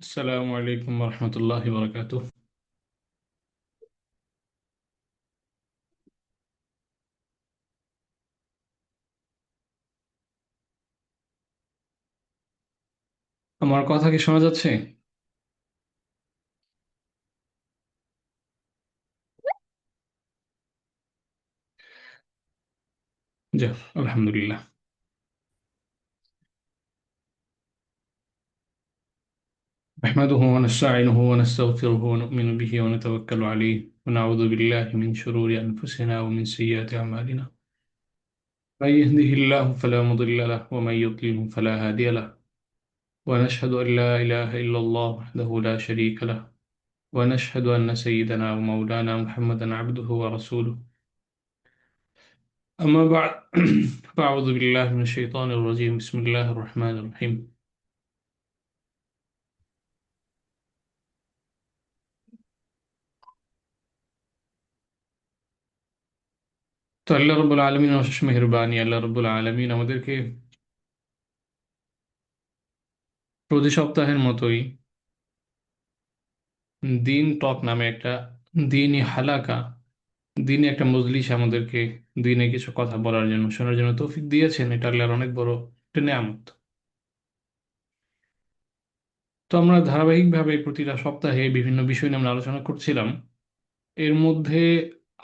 আসসালামু আলাইকুম রহমতুল্লাহি বারাকাতুহ। আমার কথা কি শোনা যাচ্ছে? যাক, আলহামদুলিল্লাহ। نحمده ونستعينه ونستغفره ونؤمن به ونتوكل عليه ونعوذ بالله من شرور أنفسنا ومن سيئات أعمالنا. من يهده الله فلا مضل له ومن يضلل فلا هادي له، ونشهد أن لا إله إلا الله وحده لا شريك له، ونشهد أن سيدنا ومولانا محمدا عبده ورسوله. أما بعد فأعوذ بالله من الشيطان الرجيم. بسم الله الرحمن الرحيم. তো আল্লাহ রব্বুল আলমিন অশেষ মেহেরবানি। আল্লাহ রব্বুল আলমিন আমাদেরকে প্রতি সপ্তাহের মতোই দিন টক নামে একটা দিনই হালাকা, দিনে একটা মজলিস আমাদেরকে দিনে কিছু কথা বলার জন্য, শোনার জন্য তৌফিক দিয়েছেন। এটা আল্লাহর অনেক বড় একটা নেয়ামত। তো আমরা ধারাবাহিকভাবে প্রতিটা সপ্তাহে বিভিন্ন বিষয় নিয়ে আমরা আলোচনা করছিলাম। এর মধ্যে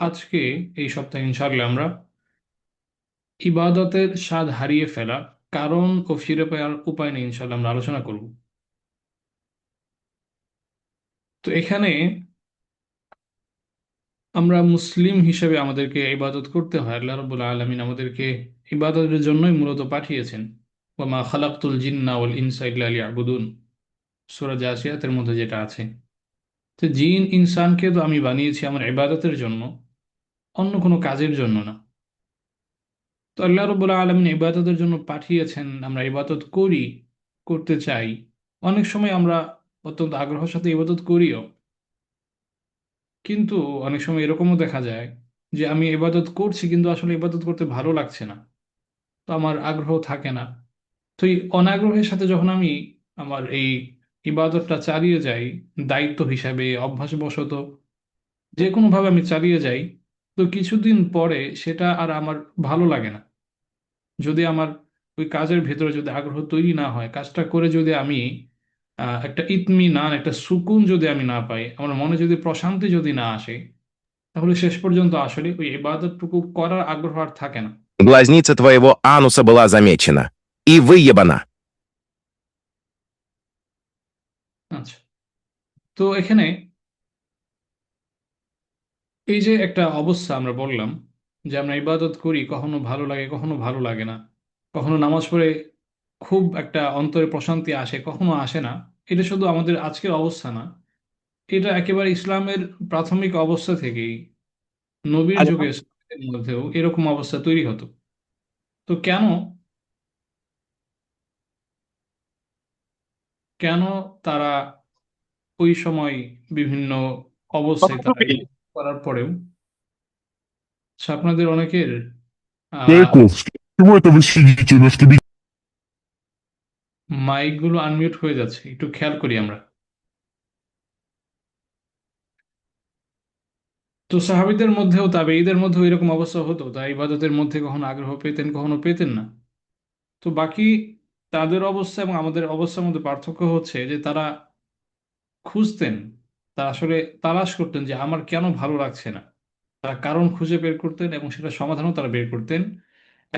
আজকে এই সপ্তাহে ইনশাআল্লাহ আমরা ইবাদতের স্বাদ হারিয়ে ফেলা কারণ ও ফিরে পাওয়ার উপায় নিয়ে ইনশাআল্লাহ আমরা আলোচনা করব। তো এখানে আমরা মুসলিম হিসেবে আমাদেরকে ইবাদত করতে হয়। আল্লাহ রাব্বুল আলামিন আমাদেরকে ইবাদতের জন্যই মূলত পাঠিয়েছেন। ওয়া মা খালাকতুল জিন্না ওয়াল ইনসা ইল্লা লিয়াবুদুন, সূরা জাসিয়াতের মধ্যে যেটা আছে। তো জিন ইনসানকে তো আমি বানিয়েছি আমার ইবাদতের জন্য, অন্য কোনো কাজের জন্য না। তো আল্লাহ রাব্বুল আলামিন ইবাদতের জন্য পাঠিয়েছেন, আমরা ইবাদত করি, করতে চাই। অনেক সময় আমরা অত্যন্ত আগ্রহের সাথে ইবাদত করিও, কিন্তু অনেক সময় এরকমও দেখা যায় যে আমি ইবাদত করছি কিন্তু আসলে ইবাদত করতে ভালো লাগছে না, তো আমার আগ্রহ থাকে না। তো এই অনাগ্রহের সাথে যখন আমি আমার এই ইবাদতটা চালিয়ে যাই, দায়িত্ব হিসাবে অভ্যাসবশত যে কোনোভাবে আমি চালিয়ে যাই, তো কিছুদিন পরে সেটা আর আমার ভালো লাগে না। যদি আমার ওই কাজের ভেতরে যদি আগ্রহ তৈরি না হয়, কাজটা করে যদি আমি একটা ইতমিনান, একটা সুকুন যদি আমি না পাই, আমার মনে যদি প্রশান্তি যদি না আসে, তাহলে শেষ পর্যন্ত আসলে ওই ইবাদতটুকু করার আগ্রহ আর থাকে না। Глазница твоего ануса была замечена и выебана. আচ্ছা, তো এখানে এই যে একটা অবস্থা আমরা বললাম যে আমরা ইবাদত করি, কখনো ভালো লাগে কখনো ভালো লাগে না, কখনো নামাজ পড়ে খুব একটা অন্তরে প্রশান্তি আসে, কখনো আসে না। এটা শুধু আমাদের আজকের অবস্থা না, এটা একেবারে ইসলামের প্রাথমিক অবস্থা থেকেই নবীর যুগে সাহাবাদের মধ্যেও এরকম অবস্থা তৈরি হতো। তো কেন কেন তারা ওই সময় বিভিন্ন অবস্থায় তারা ইবাদত করার পরেও, আচ্ছা, আপনাদের অনেকের আহ Jacob, почему это вы сидите на стабиле? মাইকগুলো আনমিউট হয়ে যাচ্ছে, একটু খেয়াল করি আমরা। তো সাহাবীদের মধ্যেও তাবেঈদের মধ্যেও এরকম অবস্থা হতো, তাই ইবাদতের মধ্যে কখনো আগ্রহ পেতেন কখনো পেতেন না। তো বাকি তাদের অবস্থা এবং আমাদের অবস্থার মধ্যে পার্থক্য হচ্ছে যে তারা খুঁজতেন, তারা আসলে তালাশ করতেন যে আমার কেন ভালো লাগছে না। তারা কারণ খুঁজে বের করতেন এবং সেটা সমাধানও তারা বের করতেন,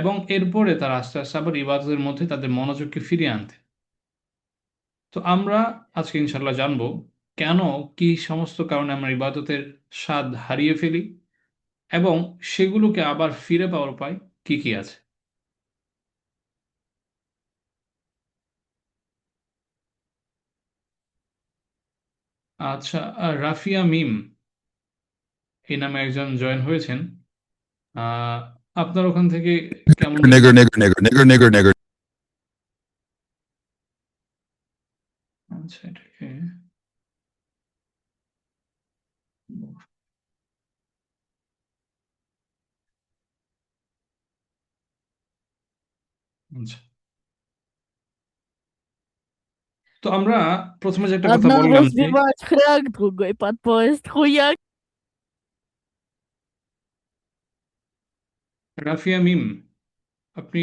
এবং এরপরে তারা আস্তে আস্তে আবার ইবাদতের মধ্যে তাদের মনোযোগকে ফিরিয়ে আনতেন। তো আমরা আজকে ইনশাল্লাহ জানবো কেন, কি সমস্ত কারণে আমরা ইবাদতের স্বাদ হারিয়ে ফেলি, এবং সেগুলোকে আবার ফিরে পাওয়ার উপায় কি কি আছে। আচ্ছা, রাফিয়া মিম এই নামে একজন জয়েন হয়েছেন। আহ, আপনার ওখান থেকে কেমন জানি Nigger, nigger, nigger, nigger, nigger, nigger. আচ্ছা, এটাকে আচ্ছা, তো আমরা প্রথমে যে একটা কথা Одна বললাম যে разбивает хряк, другой под поезд хуяк. রাফিয়া মিম, আপনি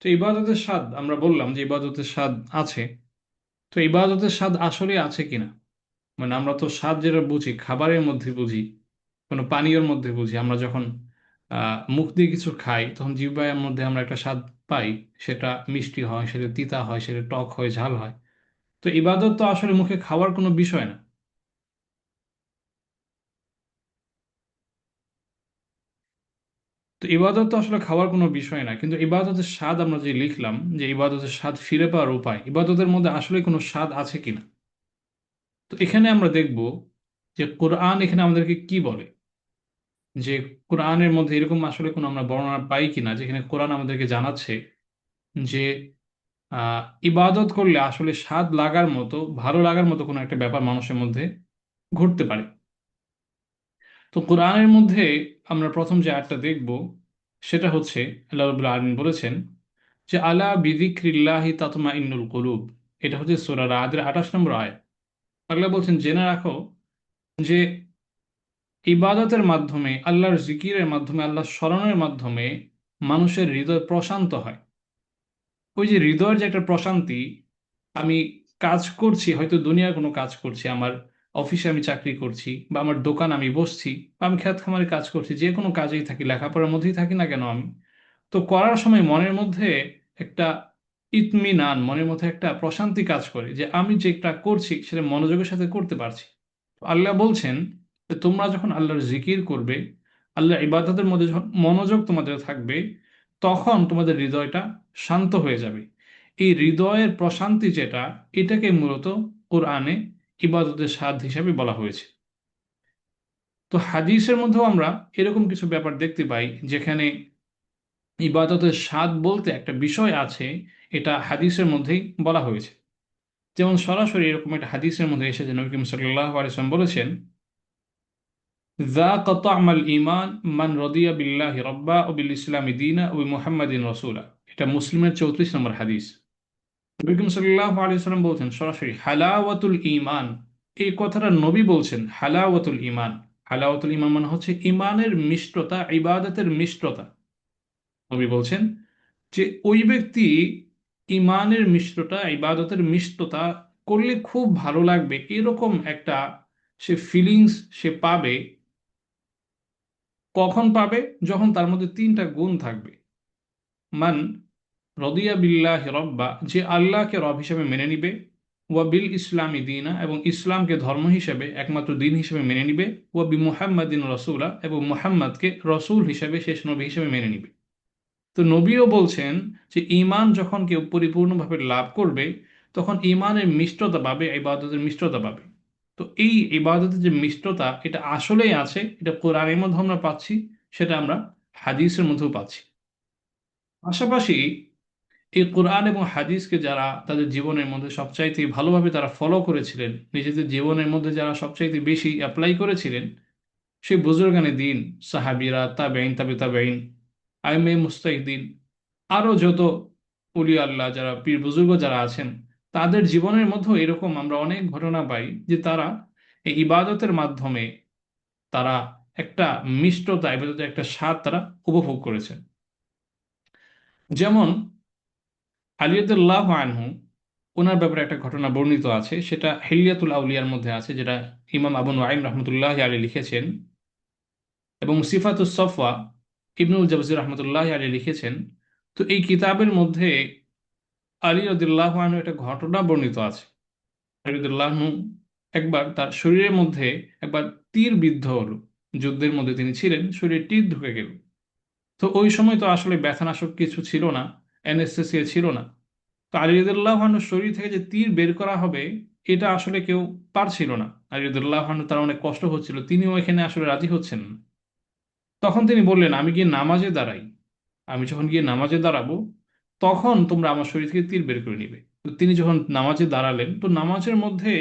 তো ইবাদতের স্বাদ আমরা বললাম যে ইবাদতের স্বাদ আছে। তো ইবাদতের স্বাদ আসলে আছে কিনা, মানে আমরা তো স্বাদ যেটা বুঝি খাবারের মধ্যে বুঝি, কোনো পানীয়র মধ্যে বুঝি। আমরা যখন মুখ দিয়ে কিছু খাই তখন জিহ্বার মধ্যে আমরা একটা স্বাদ পাই, সেটা মিষ্টি হয়, সেটা তিতা হয়, সেটা টক হয়, ঝাল হয়। তো ইবাদত তো আসলে মুখে খাওয়ার কোনো বিষয় না। তো ইবাদত তো আসলে খাওয়ার কোনো বিষয় না, কিন্তু ইবাদতের স্বাদ আমরা যে লিখলাম যে ইবাদতের স্বাদ ফিরে পাওয়ার উপায়, ইবাদতের মধ্যে আসলে কোনো স্বাদ আছে কিনা। তো এখানে আমরা দেখব যে কোরআন এখানে আমাদেরকে কি বলে, যে কোরআনের মধ্যে এরকম আসলে কোনো আমরা বর্ণনা পাই কিনা যেখানে কোরআন আমাদেরকে জানাচ্ছে যে আহ ইবাদত করলে আসলে স্বাদ লাগার মতো, ভালো লাগার মতো কোনো একটা ব্যাপার মানুষের মধ্যে ঘটতে পারে। তো কোরআনের মধ্যে আমরা প্রথম যে আয়াতটা দেখব সেটা হচ্ছে আল্লাহ রাব্বুল আলামিন বলেছেন যে আলা বিযিকরিল্লাহি তাতমাইন্নুল কুলুব। এটা হচ্ছে সূরা রাদের 28 নম্বর আয়াত। আল্লাহ বলছেন জেনে রাখো যে ইবাদতের মাধ্যমে, আল্লাহর জিকিরের মাধ্যমে, আল্লাহর স্মরণের মাধ্যমে মানুষের হৃদয় প্রশান্ত হয়। ওই যে হৃদয়ের যে একটা প্রশান্তি, আমি কাজ করছি, হয়তো দুনিয়ার কোনো কাজ করছি, আমার অফিসে আমি চাকরি করছি, বা আমার দোকান আমি বসছি, বা আমি খেত খামারে কাজ করছি, যে কোনো কাজেই থাকি, লেখাপড়ার মধ্যেই থাকি না কেন আমি, তো করার সময় মনের মধ্যে একটা ইতমিনান, মনের মধ্যে একটা প্রশান্তি কাজ করে যে আমি যেটা করছি সেটা মনোযোগের সাথে করতে পারছি। তো আল্লাহ বলছেন যে তোমরা যখন আল্লাহর জিকির করবে, আল্লাহর ইবাদতের মধ্যে যখন মনোযোগ তোমাদের থাকবে, তখন তোমাদের হৃদয়টা শান্ত হয়ে যাবে। এই হৃদয়ের প্রশান্তি যেটা, এটাকে মূলত কোরআনে ইবাদতের স্বাদ হিসাবে বলা হয়েছে। তো হাদিসের মধ্যেও আমরা এরকম কিছু ব্যাপার দেখতে পাই যেখানে ইবাদতের স্বাদ বলতে একটা বিষয় আছে, এটা হাদিসের মধ্যেই বলা হয়েছে। যেমন সরাসরি এরকম একটা হাদিসের মধ্যে এসেছে, নবী করিম সাল্লাল্লাহু আলাইহি ওয়াসাল্লাম বলেছেন যাকা তা'মাল ঈমান মান রাদিয়া বিল্লাহি রাব্বা ওয়া বিল ইসলামি দীনা ওয়া বিমুহাম্মাদিন রাসূলা। এটা মুসলিমের 34 নম্বর হাদিস। নবী করিম সাল্লাল্লাহু আলাইহি ওয়াসাল্লাম বলছেন সরাসরি হালাওয়াতুল ঈমান, এই কথাটা নবী বলছেন হালাওয়াতুল ঈমান। হালাওয়াতুল ঈমান মানে হচ্ছে ঈমানের মিষ্টতা, ইবাদতের মিষ্টতা। নবী বলছেন যে ওই ব্যক্তি ইমানের মিষ্টতা, ইবাদতের মিষ্টতা করলে খুব ভালো লাগবে, এরকম একটা সে ফিলিংস সে পাবে। কখন পাবে? যখন তার মধ্যে তিনটা গুণ থাকবে। মান রদিয়া বিল্লাহ রব্বা, যে আল্লাহকে রব হিসেবে মেনে নিবে, ওয়া বিল ইসলামী দিনা, এবং ইসলামকে ধর্ম হিসেবে একমাত্র দিন হিসেবে মেনে নিবে, ওয়া বি মুহাম্মাদিন রসুলা, এবং মুহাম্মাদকে রসুল হিসেবে, শেষ নবী হিসেবে মেনে নিবে। তো নবীও বলছেন যে ঈমান যখন কেউ পরিপূর্ণভাবে লাভ করবে, তখন ঈমানের মিষ্টতা পাবে, ইবাদতের মিষ্টতা পাবে। তো এই ইবাদতের যে মিষ্টতা, এটা আসলেই আছে, এটা কোরআনের মধ্যে আমরা পাচ্ছি, সেটা আমরা হাদিসের মধ্যেও পাচ্ছি। পাশাপাশি এই কোরআন এবং হাদিসকে যারা তাদের জীবনের মধ্যে সবচাইতে ভালোভাবে তারা ফলো করেছিলেন, নিজেদের জীবনের মধ্যে যারা সবচাইতে বেশি অ্যাপ্লাই করেছিলেন, সেই বুজুর্গানে দিন, সাহাবিরা, তাবেঈন, তাবে তাবেঈন, আইমে মুস্তাহিদিন, আরও যত উলি আল্লাহ যারা পীর বুজুর্গ যারা আছেন, তাদের জীবনের মধ্যেও এরকম আমরা অনেক ঘটনা পাই যে তারা এই ইবাদতের মাধ্যমে তারা একটা মিষ্টতা, ইবাদতের একটা স্বাদ তারা উপভোগ করেছেন। যেমন আলী রাদিয়াল্লাহু আনহু, ওনার ব্যাপারে একটা ঘটনা বর্ণিত আছে, সেটা হিলিয়াতুল আউলিয়ার মধ্যে আছে, যেটা ইমাম আবু নুআইম রাহমাতুল্লাহ আলাইহি লিখেছেন, এবং সিফাতুস সফওয়া ইবনুল জাওজি রাহমাতুল্লাহ আলাইহি লিখেছেন। তো এই কিতাবের মধ্যে আলী রাদিয়াল্লাহু আনহু একটা ঘটনা বর্ণিত আছে। আলী রাদিয়াল্লাহু আনহু একবার তার শরীরের মধ্যে একবার তীর বিদ্ধ হলো, যুদ্ধের মধ্যে তিনি ছিলেন, শরীরে তীর ঢুকে গেল। তো ওই সময় তো আসলে ব্যথানাশক কিছু ছিল না, অ্যানেস্থেসিয়া ছিল না। তো আলী রাদিয়াল্লাহু আনহুর শরীর থেকে যে তীর বের করা হবে, এটা আসলে কেউ পারছিল না। আলী রাদিয়াল্লাহু আনহু, তার অনেক কষ্ট হচ্ছিল, তিনিও এখানে আসলে রাজি হচ্ছেন না। তখন তিনি বললেন আমি গিয়ে নামাজে দাঁড়াই, আমি যখন গিয়ে নামাজে দাঁড়াবো তখন তোমরা আমার শরীর থেকে তীর বের করে নিবে। তো তিনি যখন নামাজে দাঁড়ালেন, তো নামাজের মধ্যে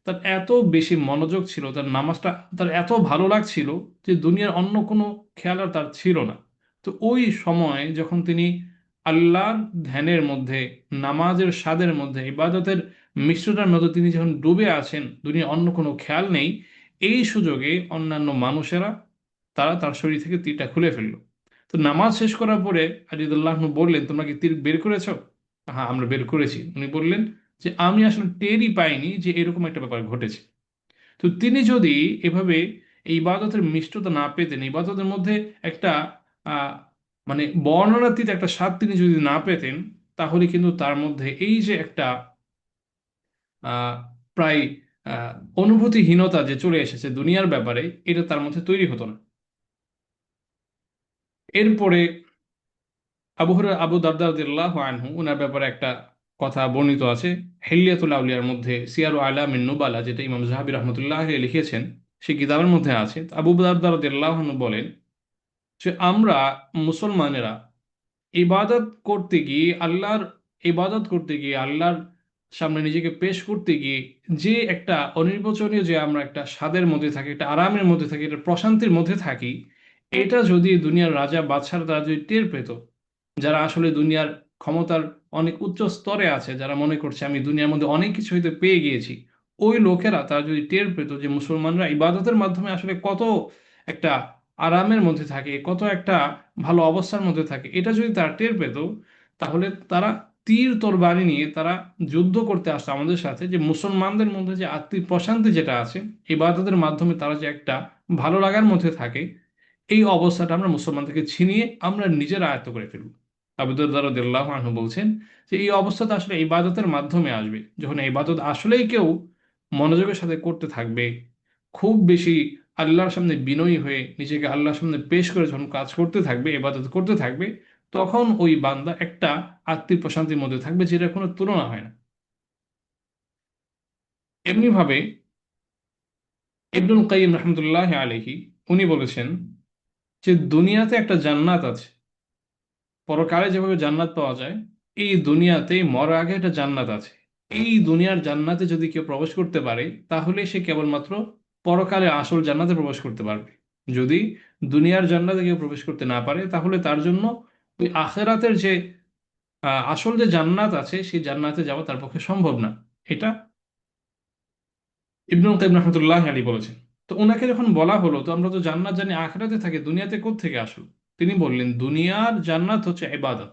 তার এত বেশি মনোযোগ ছিল, তার নামাজটা তার এত ভালো লাগছিল যে দুনিয়ার অন্য কোনো খেয়াল আর তার ছিল না। তো ওই সময় যখন তিনি আল্লাহর ধ্যানের মধ্যে, নামাজের স্বাদের মধ্যে, ইবাদতের মিশ্রতার মধ্যে তিনি যখন ডুবে আছেন, দুনিয়ার অন্য কোনো খেয়াল নেই, এই সুযোগে অন্যান্য মানুষেরা তারা তার শরীর থেকে তীরটা খুলে ফেললো। তো নামাজ শেষ করার পরে আলিদুল্লাহ বললেন, তোমরা কি তীর বের করেছো? হ্যাঁ, আমরা বের করেছি। উনি বললেন যে আমি আসলে টেরই পাইনি যে এরকম একটা ব্যাপার ঘটেছে। তো তিনি যদি এভাবে এই ইবাদতের মিষ্টতা না পেতেন, ইবাদতের মধ্যে একটা আহ, মানে বর্ণনাতীত একটা স্বাদ তিনি যদি না পেতেন, তাহলে কিন্তু তার মধ্যে এই যে একটা আহ, প্রায় আহ, অনুভূতিহীনতা যে চলে এসেছে দুনিয়ার ব্যাপারে, এটা তার মধ্যে তৈরি হতো না। এরপরে আবু দারদা রাদিয়াল্লাহু আনহু ওনার ব্যাপারে একটা কথা বর্ণিত আছে হিলিয়াতুল আউলিয়ার মধ্যে, সিয়ারু আলামিন নুবালা, যেটা ইমাম যাহাবী রাহমাতুল্লাহ আলাইহি লিখেছেন, সেই কিতাবের মধ্যে আছে। তো আবু দারদা রাদিয়াল্লাহু আনহু বলেন যে আমরা মুসলমানেরা ইবাদত করতে গিয়ে আল্লাহর সামনে নিজেকে পেশ করতে গিয়ে যে একটা অনির্বচনীয়, যে আমরা একটা স্বাদের মধ্যে থাকি, একটা আরামের মধ্যে থাকি, একটা প্রশান্তির মধ্যে থাকি, এটা যদি দুনিয়ার রাজা বাদশারা তারা যদি টের পেত, যারা আসলে দুনিয়ার ক্ষমতার অনেক উচ্চ স্তরে আছে, যারা মনে করছে আমি দুনিয়ার মধ্যে অনেক কিছু হয়তো পেয়ে গিয়েছি, ওই লোকেরা তারা যদি টের পেত যে মুসলমানরা ইবাদতের মাধ্যমে আসলে কত একটা আরামের মধ্যে থাকে, কত একটা ভালো অবস্থার মধ্যে থাকে, এটা যদি তারা টের পেত, তাহলে তারা তীর তরবারি নিয়ে তারা যুদ্ধ করতে আসতো আমাদের সাথে, যে মুসলমানদের মধ্যে যে আত্মিক প্রশান্তি যেটা আছে, ইবাদতের মাধ্যমে তারা যে একটা ভালো লাগার মধ্যে থাকে, এই অবস্থাটা আমরা মুসলমান থেকে ছিনিয়ে আমরা নিজেরা আয়ত্ত করে ফেলব। আবু দারদা রাদিয়াল্লাহু আনহু বলছেন যে এই অবস্থাটা আসলে ইবাদতের মাধ্যমে আসবে, যখন ইবাদত আসলেই কেউ মনোযোগের সাথে করতে থাকবে, খুব বেশি আল্লাহর সামনে বিনয়ী হয়ে নিজেকে আল্লাহর সামনে পেশ করে যখন কাজ করতে থাকবে, ইবাদত করতে থাকবে, তখন ওই বান্দা একটা আত্মিক প্রশান্তির মধ্যে থাকবে যেটা কোনো তুলনা হয় না। এমনি ভাবে ইবনুল কাইয়িম রাহমাতুল্লাহ আলাইহি উনি বলেছেন যে দুনিয়াতে একটা জান্নাত আছে, পরকালে যেভাবে জান্নাত পাওয়া যায়, এই দুনিয়াতে মরার আগে একটা জান্নাত আছে। এই দুনিয়ার জান্নাতে যদি কেউ প্রবেশ করতে পারে, তাহলে সে কেবলমাত্র পরকালে আসল জান্নাতে প্রবেশ করতে পারবে। যদি দুনিয়ার জান্নাতে কেউ প্রবেশ করতে না পারে, তাহলে তার জন্য ওই আখেরাতের যে আসল যে জান্নাত আছে, সেই জান্নাতে যাওয়া তার পক্ষে সম্ভব না। এটা ইবনুল কাইয়িম রাহমাতুল্লাহ আলাইহি বলেছেন। তো ওনাকে যখন বলা হলো, তো আমরা তো জান্নাত জানি আখেরাতে থাকে, দুনিয়াতে কোত্থেকে আসলো? তিনি বললেন দুনিয়ার জান্নাত হচ্ছে ইবাদত।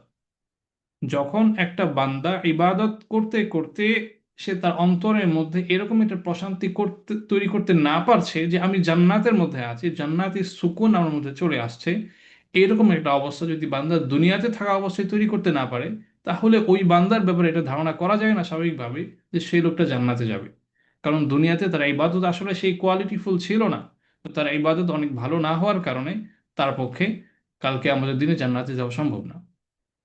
যখন একটা বান্দা ইবাদত করতে করতে সে তার অন্তরের মধ্যে এরকম একটা প্রশান্তি তৈরি করতে না পারছে যে আমি জান্নাতের মধ্যে আছি, জান্নাতের সুকুন আমার মধ্যে চলে আসছে, এরকম একটা অবস্থা যদি বান্দা দুনিয়াতে থাকা অবস্থায় তৈরি করতে না পারে, তাহলে ওই বান্দার ব্যাপারে এটা ধারণা করা যায় না স্বাভাবিকভাবে যে সেই লোকটা জান্নাতে যাবে। কারণ দুনিয়াতে তার ইবাদত আসলে সেই কোয়ালিটিফুল ছিল না। তো তার ইবাদত অনেক ভালো না হওয়ার কারণে তার পক্ষে কালকে আমাদের দিনে জান্নাতে যাওয়া সম্ভব না।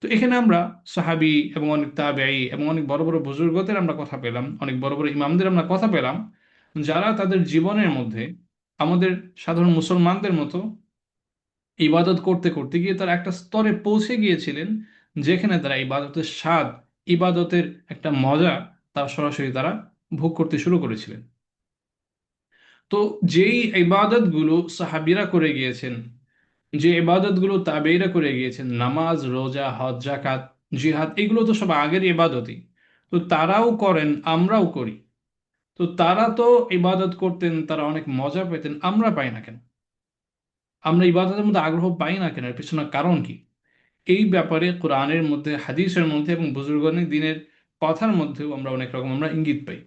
তো এখানে আমরা সাহাবী এবং অনেক তাবেঈ এবং অনেক বড় বড় বুজুর্গদের আমরা কথা পেলাম, অনেক বড় বড় ইমামদের আমরা কথা পেলাম, যারা তাদের জীবনের মধ্যে আমাদের সাধারণ মুসলমানদের মতো ইবাদত করতে করতে গিয়ে তারা একটা স্তরে পৌঁছে গিয়েছিলেন, যেখানে তারা ইবাদতের স্বাদ, ইবাদতের একটা মজা তার সরাসরি তারা ভোগ করতে শুরু করেছিলেন। তো যেই ইবাদতগুলো সাহাবীরা করে গিয়েছেন, যে ইবাদতগুলো তাবেঈরা করে গিয়েছেন, নামাজ, রোজা, হজ, যাকাত, জিহাদ, এগুলো তো সব আগের ইবাদতই। তো তারাও করেন, আমরাও করি। তো তারা তো ইবাদত করতেন, তারা অনেক মজা পেতেন, আমরা পাই না কেন? আমরা ইবাদতের মধ্যে আগ্রহ পাই না কেন? এর পিছনে কারণ কি? এই ব্যাপারে কোরআনের মধ্যে, হাদিসের মধ্যে এবং বুজুর্গানের দিনের কথার মধ্যেও আমরা অনেক রকম আমরা ইঙ্গিত পাই।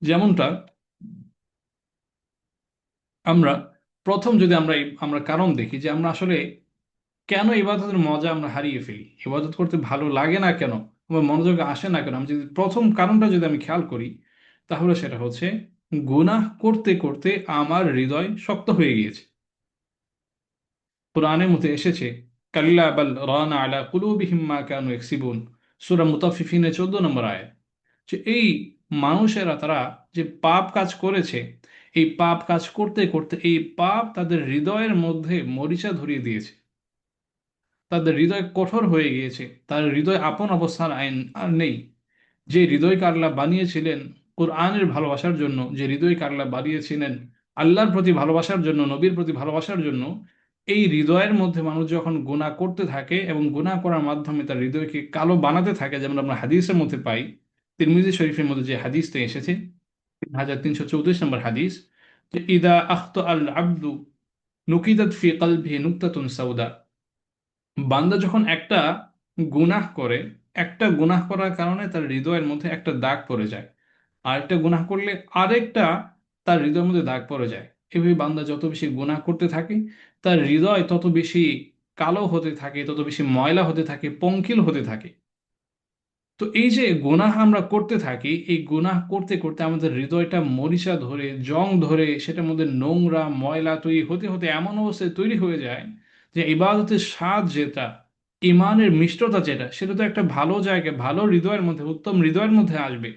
যেমনটা আমরা প্রথম যদি আমরা কারণ দেখি যে আমরা আসলে কেন ইবাদতের মজা আমরা হারিয়ে ফেলি, ইবাদত করতে ভালো লাগে না কেন, আমার মনোযোগ আসে না কেন, আমি যদি প্রথম কারণটা যদি আমি খেয়াল করি, তাহলে সেটা হচ্ছে গুনাহ করতে করতে আমার হৃদয় শক্ত হয়ে গিয়েছে। কোরআনের মধ্যে এসেছে কাল্লা বাল রানা আলা কুলুবিহিম মা কানু ইয়াকসিবুন, সূরা মুতাফফিফিনের 14 নম্বর আয়াত, যে এই মানুষেরা তারা যে পাপ কাজ করেছে, এই পাপ কাজ করতে করতে এই পাপ তাদের হৃদয়ের মধ্যে মরিচা ধরিয়ে দিয়েছে, তাদের হৃদয় কঠোর হয়ে গিয়েছে, তার হৃদয় আপন অবস্থার আইন আর নেই। যে হৃদয়কে আল্লাহ বানিয়েছিলেন কোরআনের ভালোবাসার জন্য, যে হৃদয়কে আল্লাহ বানিয়েছিলেন আল্লাহর প্রতি ভালোবাসার জন্য, নবীর প্রতি ভালোবাসার জন্য, এই হৃদয়ের মধ্যে মানুষ যখন গুনাহ করতে থাকে এবং গুনাহ করার মাধ্যমে তার হৃদয়কে কালো বানাতে থাকে, যেমন আমরা হাদিসের মধ্যে পাই, তিরমিজি শরীফের মধ্যে যে হাদিসটা এসেছে 3334 নম্বর হাদিস, যে ইদা আখতা আল আব্দু নুকিদাত ফি কলবিহি নুকতাতুন সাউদা, বান্দা যখন গুনাহ করে, একটা গুনাহ করার কারণে তার হৃদয়ের মধ্যে একটা দাগ পড়ে যায়, আরেকটা গুনাহ করলে আরেকটা তার হৃদয়ের মধ্যে দাগ পড়ে যায়। এভাবে বান্দা যত বেশি গুনাহ করতে থাকে, তার হৃদয় তত বেশি কালো হতে থাকে, তত বেশি ময়লা হতে থাকে, পঙ্কিল হতে থাকে। তো এই যে গুনাহ আমরা করতে থাকি, এই গুনাহ করতে করতে আমাদের হৃদয়টা মরিচা ধরে, জং ধরে, সেটার মধ্যে নোংরা ময়লা তৈরি হতে হতে এমন অবস্থায় তৈরি হয়ে যায় যে ইবাদতের স্বাদ যেটা, ইমানের মিষ্টতা যেটা, সেটা তো একটা ভালো জায়গায়, ভালো হৃদয়ের মধ্যে, উত্তম হৃদয়ের মধ্যে আসবে।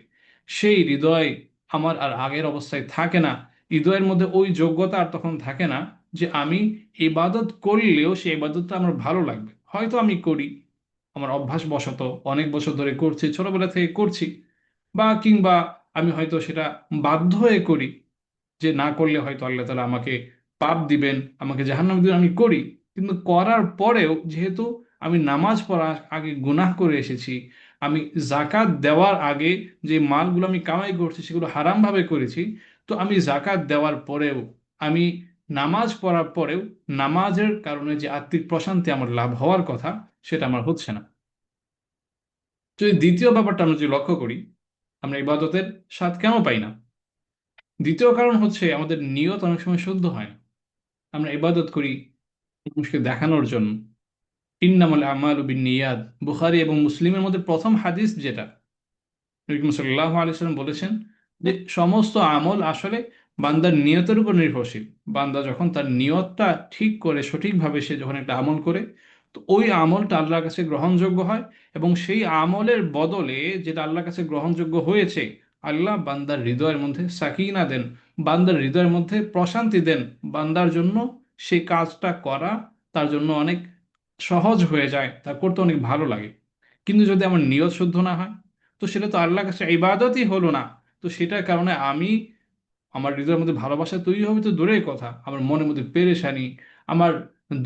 সেই হৃদয় আমার আর আগের অবস্থায় থাকে না। হৃদয়ের মধ্যে ওই যোগ্যতা আর তখন থাকে না যে আমি ইবাদত করলেও সেই ইবাদতটা আমার ভালো লাগবে। হয়তো আমি করি, আমার অভ্যাসবশত অনেক বছর ধরে করছি, ছোটবেলা থেকে করছি, বা কিংবা আমি হয়তো সেটা বাধ্য হয়ে করি, যে না করলে হয়তো আল্লাহ তাআলা আমাকে পাপ দিবেন, আমাকে জাহান্নাম দিবেন, আমি করি। কিন্তু করার পরেও যেহেতু আমি নামাজ পড়ার আগে গুনাহ করে এসেছি, আমি জাকাত দেওয়ার আগে যে মালগুলো আমি কামাই করছি সেগুলো হারাম ভাবে করেছি, তো আমি জাকাত দেওয়ার পরেও, আমি নামাজ পড়ার পরেও, নামাজের কারণে যে আত্মিক প্রশান্তি আমার লাভ হওয়ার কথা, সেটা আমার হচ্ছে না। যদি দ্বিতীয় ব্যাপারটা আমরা যদি লক্ষ্য করি, আমরা ইবাদতের স্বাদ কেন পাই না, দ্বিতীয় কারণ হচ্ছে আমাদের নিয়ত অনেক সময় শুদ্ধ হয় না। আমরা ইবাদত করি মানুষকে দেখানোর জন্য। ইন্নামাল আমালু বিন্নিয়াত, বুখারী এবং মুসলিমের মধ্যে প্রথম হাদিস যেটা, নবী করিম সাল্লাল্লাহু আলাইহি ওয়াসাল্লাম বলেছেন যে সমস্ত আমল আসলে বান্দার নিয়তের উপর নির্ভরশীল। বান্দা যখন তার নিয়তটা ঠিক করে, সঠিকভাবে সে যখন একটা আমল করে, তো ওই আমলটা আল্লাহর কাছে গ্রহণযোগ্য হয়, এবং সেই আমলের বদলে যেটা আল্লাহর কাছে গ্রহণযোগ্য হয়েছে, আল্লাহ বান্দার হৃদয়ের মধ্যে সাকিনা দেন, বান্দার হৃদয়ের মধ্যে প্রশান্তি দেন, বান্দার জন্য সেই কাজটা করা তার জন্য অনেক সহজ হয়ে যায়, তা করতে অনেক ভালো লাগে। কিন্তু যদি আমার নিয়ত শুদ্ধ না হয়, তো সেটা তো আল্লাহর কাছে ইবাদতই হলো না। তো সেটার কারণে আমার হৃদয়ের মধ্যে ভালোবাসা তৈরি হবে তো দূরের কথা, আমার মনের মধ্যে পেরেশানি, আমার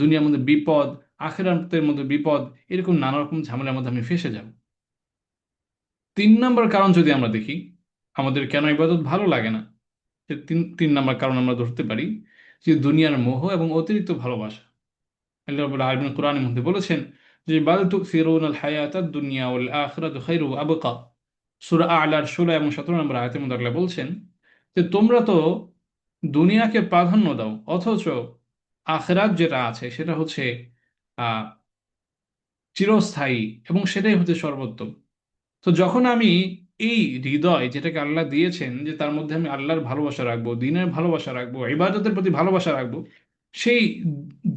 দুনিয়ার মধ্যে বিপদ, আখিরাতের মধ্যে বিপদ, এরকম নানা রকম ঝামেলার মধ্যে আমি ফেঁসে যাব। 3 নম্বর কারণ যদি আমরা দেখি, আমাদের কেন ইবাদত ভালো লাগে না, সে তিন নম্বর কারণ আমরা ধরতে পারি যে দুনিয়ার মোহ এবং অতিরিক্ত ভালোবাসা। আল্লাহ রাব্বুল আলামিন কোরআনের মধ্যে বলেছেন যে বাল তুসিরুনাল হায়াতাদ দুনিয়া ওয়াল আখিরাতু খায়রু ওয়া আবকা। সূরা আ'লার 16 এবং 17 নম্বর আয়াতের মধ্যে আল্লাহ বলছেন যে তোমরা তো দুনিয়াকে প্রাধান্য দাও, অথচ আখিরাত যেটা আছে সেটা হচ্ছে আহ চিরস্থায়ী, এবং সেটাই হচ্ছে সর্বোত্তম। তো যখন আমি এই হৃদয় যেটাকে আল্লাহ দিয়েছেন, যে তার মধ্যে আমি আল্লাহর ভালোবাসা রাখবো, দ্বীনের ভালোবাসা রাখবো, ইবাদতের প্রতি ভালোবাসা রাখবো, সেই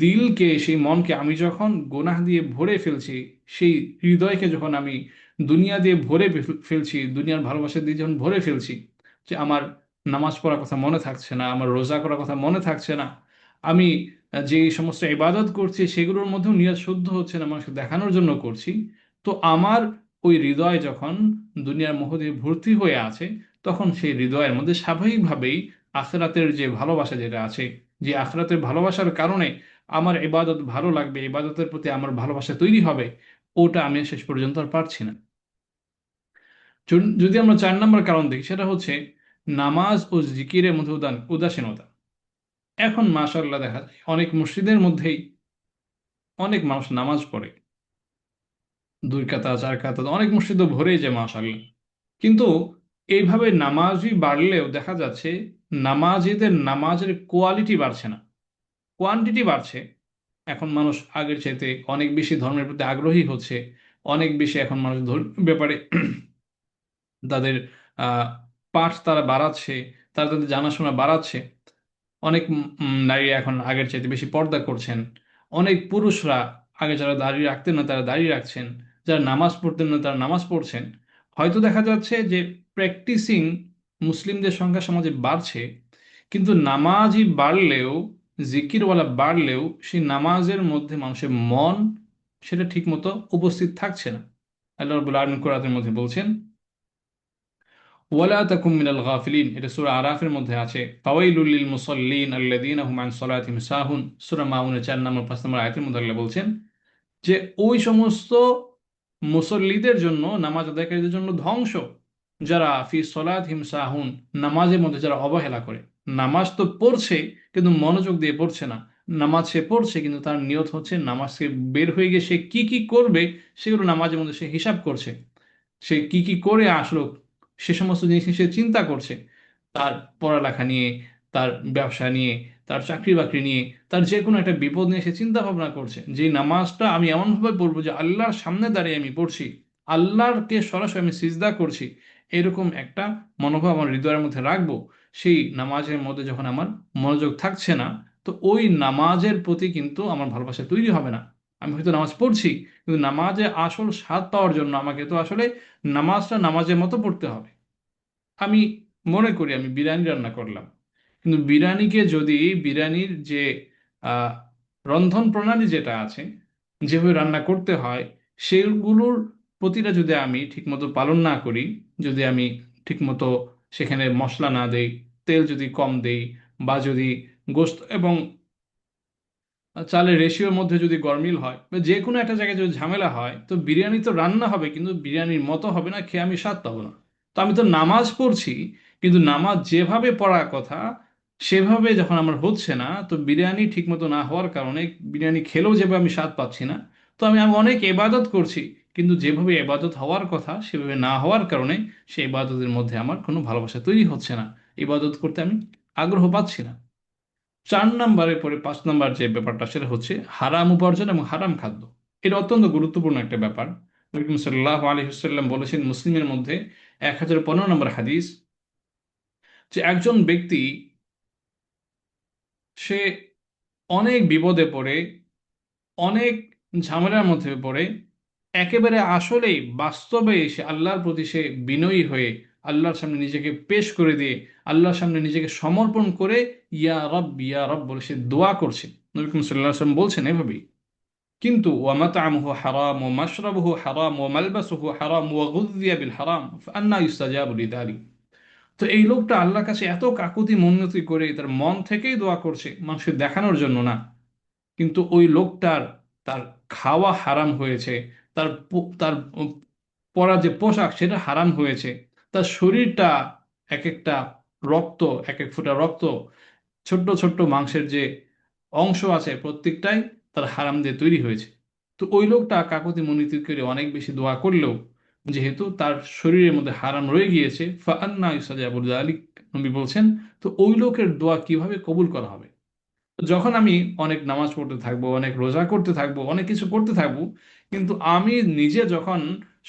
দিলকে, সেই মনকে আমি যখন গোনাহ দিয়ে ভরে ফেলছি, সেই হৃদয়কে যখন আমি দুনিয়া দিয়ে ভরে ফেলছি, দুনিয়ার ভালোবাসা দিয়ে যখন ভরে ফেলছি, যে আমার নামাজ পড়ার কথা মনে থাকছে না, আমার রোজা করার কথা মনে থাকছে না, আমি যে সমস্ত ইবাদত করছি সেগুলোর মধ্যেও নিয়ত শুদ্ধ হচ্ছে না, মানুষকে দেখানোর জন্য করছি, তো আমার ওই হৃদয় যখন দুনিয়ার মোহ দিয়ে ভর্তি হয়ে আছে, তখন সেই হৃদয়ের মধ্যে স্বাভাবিকভাবেই আখিরাতের যে ভালোবাসা যেটা আছে, যে আখিরাতের ভালোবাসার কারণে আমার ইবাদত ভালো লাগবে, ইবাদতের প্রতি আমার ভালোবাসা তৈরি হবে, ওটা আমি শেষ পর্যন্ত আর পারছি না। যদি আমরা 4 নম্বর কারণ দেখি, সেটা হচ্ছে নামাজ ও জিকিরের মধ্যে উদাসীনতা। এখন মাশাআল্লাহ দেখা যায় অনেক মসজিদের মধ্যেই অনেক মানুষ নামাজ পড়ে, 2 কাতা 4 কাতা, অনেক মসজিদ ভরেই যায় মাশাআল্লাহ। কিন্তু এইভাবে নামাজি বাড়লেও দেখা যাচ্ছে নামাজিদের নামাজের কোয়ালিটি বাড়ছে না, কোয়ান্টিটি বাড়ছে। এখন মানুষ আগের চাইতে অনেক বেশি ধর্মের প্রতি আগ্রহী হচ্ছে, অনেক বেশি এখন মানুষ ধর্মের ব্যাপারে তাদের আহ পাঠ তারা বাড়াচ্ছে, তারা তাদের জানাশোনা বাড়াচ্ছে। অনেক নারী এখন আগের চাইতে বেশি পর্দা করছেন। অনেক পুরুষরা আগে যারা দাঁড়িয়ে রাখতেন না তারা দাঁড়িয়ে রাখছেন, যারা নামাজ পড়তেন না তারা নামাজ পড়ছেন। হয়তো দেখা যাচ্ছে যে প্র্যাকটিসিং মুসলিমদের সংখ্যা সমাজে বাড়ছে, কিন্তু নামাজই বাড়লেও, জিকিরওয়ালা বাড়লেও, সেই নামাজের মধ্যে মানুষের মন সেটা ঠিকমতো উপস্থিত থাকছে না। আল্লাহ রাব্বুল আলামিন কোরআনের মধ্যে বলছেন ওয়ালা তাকুম মিনাল গাফিলিন, এটা সূরা আরাফের মধ্যে আছে। ফাওয়াইলুল লিল মুসাল্লিন আল্লাযীনা হুম আন সালাতিহিম সাহুন, সূরা মাউনের 4 নম্বর 5 নম্বর আয়াতের মধ্যে আল্লাহ বলছেন যে ওই সমস্ত মুসল্লিদের জন্য, নামাজ আদায়কারীদের জন্য ধ্বংস, যারা ফি সলাতহিম সাহুন, নামাজের মধ্যে যারা অবহেলা করে। নামাজ তো পড়ছে কিন্তু মনোযোগ দিয়ে পড়ছে না। নামাজ সে পড়ছে কিন্তু তার নিয়ত হচ্ছে নামাজ থেকে বের হয়ে গিয়ে সে কি কি করবে সেগুলো নামাজের মধ্যে সে হিসাব করছে। সে কি কি করে আসলো সে সমস্ত জিনিস নিয়ে সে চিন্তা করছে, তার পড়ালেখা নিয়ে, তার ব্যবসা নিয়ে, তার চাকরি বাকরি নিয়ে, তার যে কোনো একটা বিপদ নিয়ে সে চিন্তা ভাবনা করছে। যে নামাজটা আমি এমনভাবে পড়বো যে আল্লাহর সামনে দাঁড়িয়ে আমি পড়ছি, আল্লাহরকে সরাসরি আমি সিজদা করছি, এরকম একটা মনোভাব আমার হৃদয়ের মধ্যে রাখবো। সেই নামাজের মধ্যে যখন আমার মনোযোগ থাকছে না, তো ওই নামাজের প্রতি কিন্তু আমার ভালোবাসা তৈরি হবে না। আমি হয়তো নামাজ পড়ছি কিন্তু নামাজে আসল স্বাদ পাওয়ার জন্য আমাকে তো আসলে নামাজটা নামাজের মতো পড়তে হবে। আমি মনে করি আমি বিরিয়ানি রান্না করলাম, কিন্তু বিরিয়ানিকে যদি, বিরিয়ানির যে আহ, রন্ধন প্রণালী যেটা আছে, যেভাবে রান্না করতে হয়, সেগুলোর প্রতিটা যদি আমি ঠিকমতো পালন না করি, যদি আমি ঠিকমতো সেখানে মশলা না দেই, তেল যদি কম দেই, বা যদি গোশত এবং চালের রেশিওর মধ্যে যদি গরমিল হয়, বা যে কোনো একটা জায়গায় যদি ঝামেলা হয়, তো বিরিয়ানি তো রান্না হবে কিন্তু বিরিয়ানির মতো হবে না, খেয়ে আমি স্বাদ পাবো না। তো আমি তো নামাজ পড়ছি কিন্তু নামাজ যেভাবে পড়ার কথা সেভাবে যখন আমার হচ্ছে না, তো বিরিয়ানি ঠিকমতো না হওয়ার কারণে, বিরিয়ানি খেলেও যেভাবে আমি স্বাদ পাচ্ছি না, তো আমি আমি অনেক ইবাদত করছি কিন্তু যেভাবে ইবাদত হওয়ার কথা সেভাবে না হওয়ার কারণে সেই ইবাদতের মধ্যে আমার কোনো ভালোবাসা তৈরি হচ্ছে না, ইবাদত করতে আমি আগ্রহ পাচ্ছি না। 4 নম্বরের পরে 5 নম্বর যে ব্যাপারটা সেটা হচ্ছে হারাম উপার্জন এবং হারাম খাদ্য। এটা অত্যন্ত গুরুত্বপূর্ণ একটা ব্যাপার। নবী করিম সাল্লাল্লাহু আলাইহি ওয়াসাল্লাম বলেছেন মুসলিমের মধ্যে 1015 নম্বর হাদিস, যে একজন ব্যক্তি সে অনেক বিপদে পড়ে, অনেক ঝামেলার মধ্যে পড়ে, একেবারে আসলেই বাস্তবে সে আল্লাহর প্রতি সে বিনয়ী হয়ে আল্লাহর সামনে নিজেকে পেশ করে দিয়ে আল্লাহর সামনে নিজেকে সমর্পণ করে ইয়া রব বলে সে দোয়া করছে। নবী করিম সাল্লাল্লাহু আলাইহি ওয়াসাল্লাম বলছেন এভাবেই, কিন্তু ওয়ামাতামুহু হারাম ও মাশরাবুহু হারাম ও মালবাসুহু হারাম ও গুযিয়া বিল হারাম ফান্না ইউস্তাজাবু লিযালিক। তো এই লোকটা আল্লাহর কাছে এত কাকুতি মিনতি করে তার মন থেকেই দোয়া করছে, মানুষকে দেখানোর জন্য না, কিন্তু ওই লোকটার, তার খাওয়া হারাম হয়েছে, তার পরা যে পোশাক সেটা হারাম হয়েছে, তার শরীরটা এক একটা রক্ত, এক এক ফোঁটা রক্ত, ছোট্ট ছোট্ট মাংসের যে অংশ আছে প্রত্যেকটাই তার হারাম দিয়ে তৈরি হয়েছে। তো ওই লোকটা কাকুতি মিনতি করে অনেক বেশি দোয়া করলেও যেহেতু তার শরীরের মধ্যে হারাম রয়ে গিয়েছে, ফাআন্না ইউস্তাজাবু লিযালিক, নবী বলছেন, তো ওই লোকের দোয়া কিভাবে কবুল করা হবে? যখন আমি অনেক নামাজ পড়তে থাকবো, অনেক রোজা করতে থাকবো, অনেক কিছু করতে থাকবো, কিন্তু আমি নিজে যখন